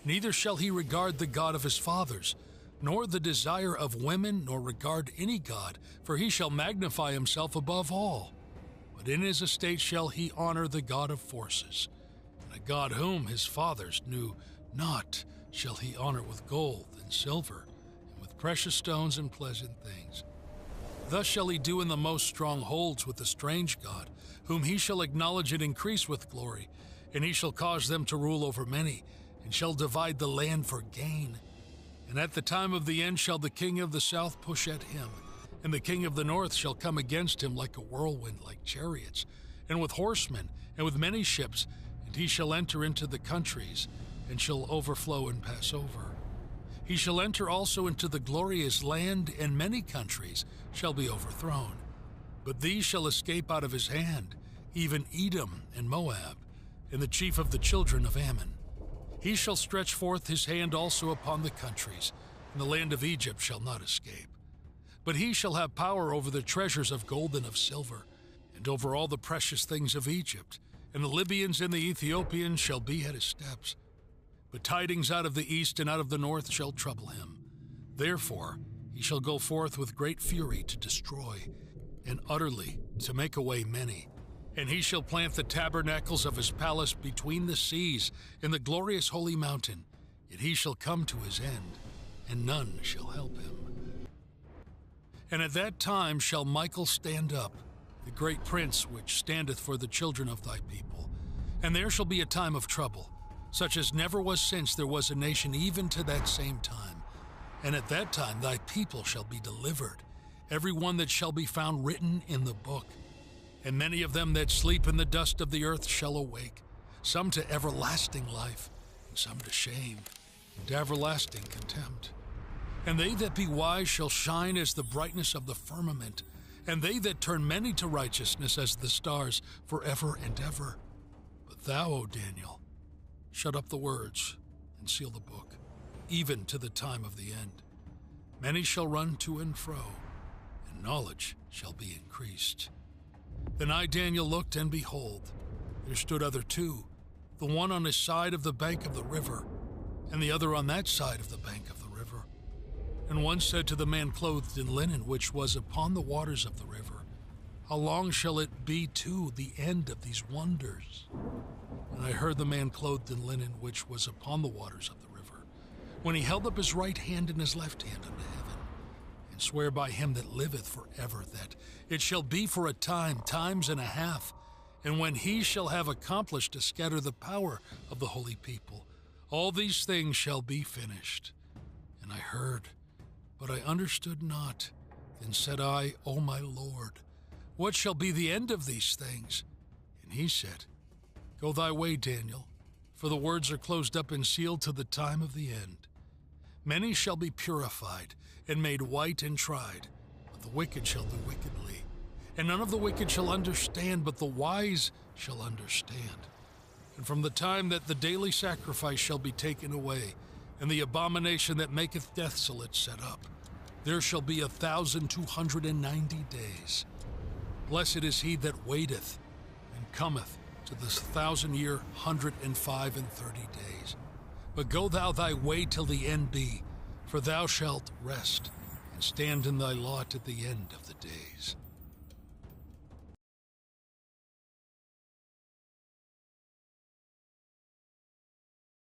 Neither shall he regard the God of his fathers, nor the desire of women, nor regard any god, for he shall magnify himself above all. But in his estate shall he honor the God of forces, and a God whom his fathers knew not shall he honor with gold and silver, and with precious stones and pleasant things. Thus shall he do in the most strongholds with the strange God, whom he shall acknowledge and increase with glory, and he shall cause them to rule over many, and shall divide the land for gain. And at the time of the end shall the king of the south push at him, and the king of the north shall come against him like a whirlwind, like chariots, and with horsemen, and with many ships, and he shall enter into the countries, and shall overflow and pass over. He shall enter also into the glorious land, and many countries shall be overthrown. But these shall escape out of his hand, even Edom and Moab, and the chief of the children of Ammon. He shall stretch forth his hand also upon the countries, and the land of Egypt shall not escape. But he shall have power over the treasures of gold and of silver, and over all the precious things of Egypt, and the Libyans and the Ethiopians shall be at his steps. But tidings out of the east and out of the north shall trouble him. Therefore he shall go forth with great fury to destroy, and utterly to make away many. And he shall plant the tabernacles of his palace between the seas in the glorious holy mountain. Yet he shall come to his end, and none shall help him. And at that time shall Michael stand up, the great prince which standeth for the children of thy people. And there shall be a time of trouble, such as never was since there was a nation even to that same time. And at that time thy people shall be delivered, every one that shall be found written in the book. And many of them that sleep in the dust of the earth shall awake, some to everlasting life, and some to shame, and to everlasting contempt. And they that be wise shall shine as the brightness of the firmament, and they that turn many to righteousness as the stars forever and ever. But thou, O Daniel, shut up the words and seal the book, even to the time of the end. Many shall run to and fro, and knowledge shall be increased. Then I, Daniel, looked, and behold, there stood other two, the one on this side of the bank of the river, and the other on that side of the bank of the river. And one said to the man clothed in linen, which was upon the waters of the river, How long shall it be to the end of these wonders? And I heard the man clothed in linen, which was upon the waters of the river, when he held up his right hand and his left hand unto heaven, and swear by him that liveth forever, that it shall be for a time, times and a half, and when he shall have accomplished to scatter the power of the holy people, all these things shall be finished. And I heard, but I understood not. Then said I, O my Lord, what shall be the end of these things? And he said, Go thy way, Daniel, for the words are closed up and sealed to the time of the end. Many shall be purified and made white and tried, but the wicked shall do wickedly. And none of the wicked shall understand, but the wise shall understand. And from the time that the daily sacrifice shall be taken away, and the abomination that maketh desolate set up, there shall be 1,290 days. Blessed is he that waiteth, and cometh to this 1,000-year, 105 and 30 days. But go thou thy way till the end be, for thou shalt rest, and stand in thy lot at the end of the days.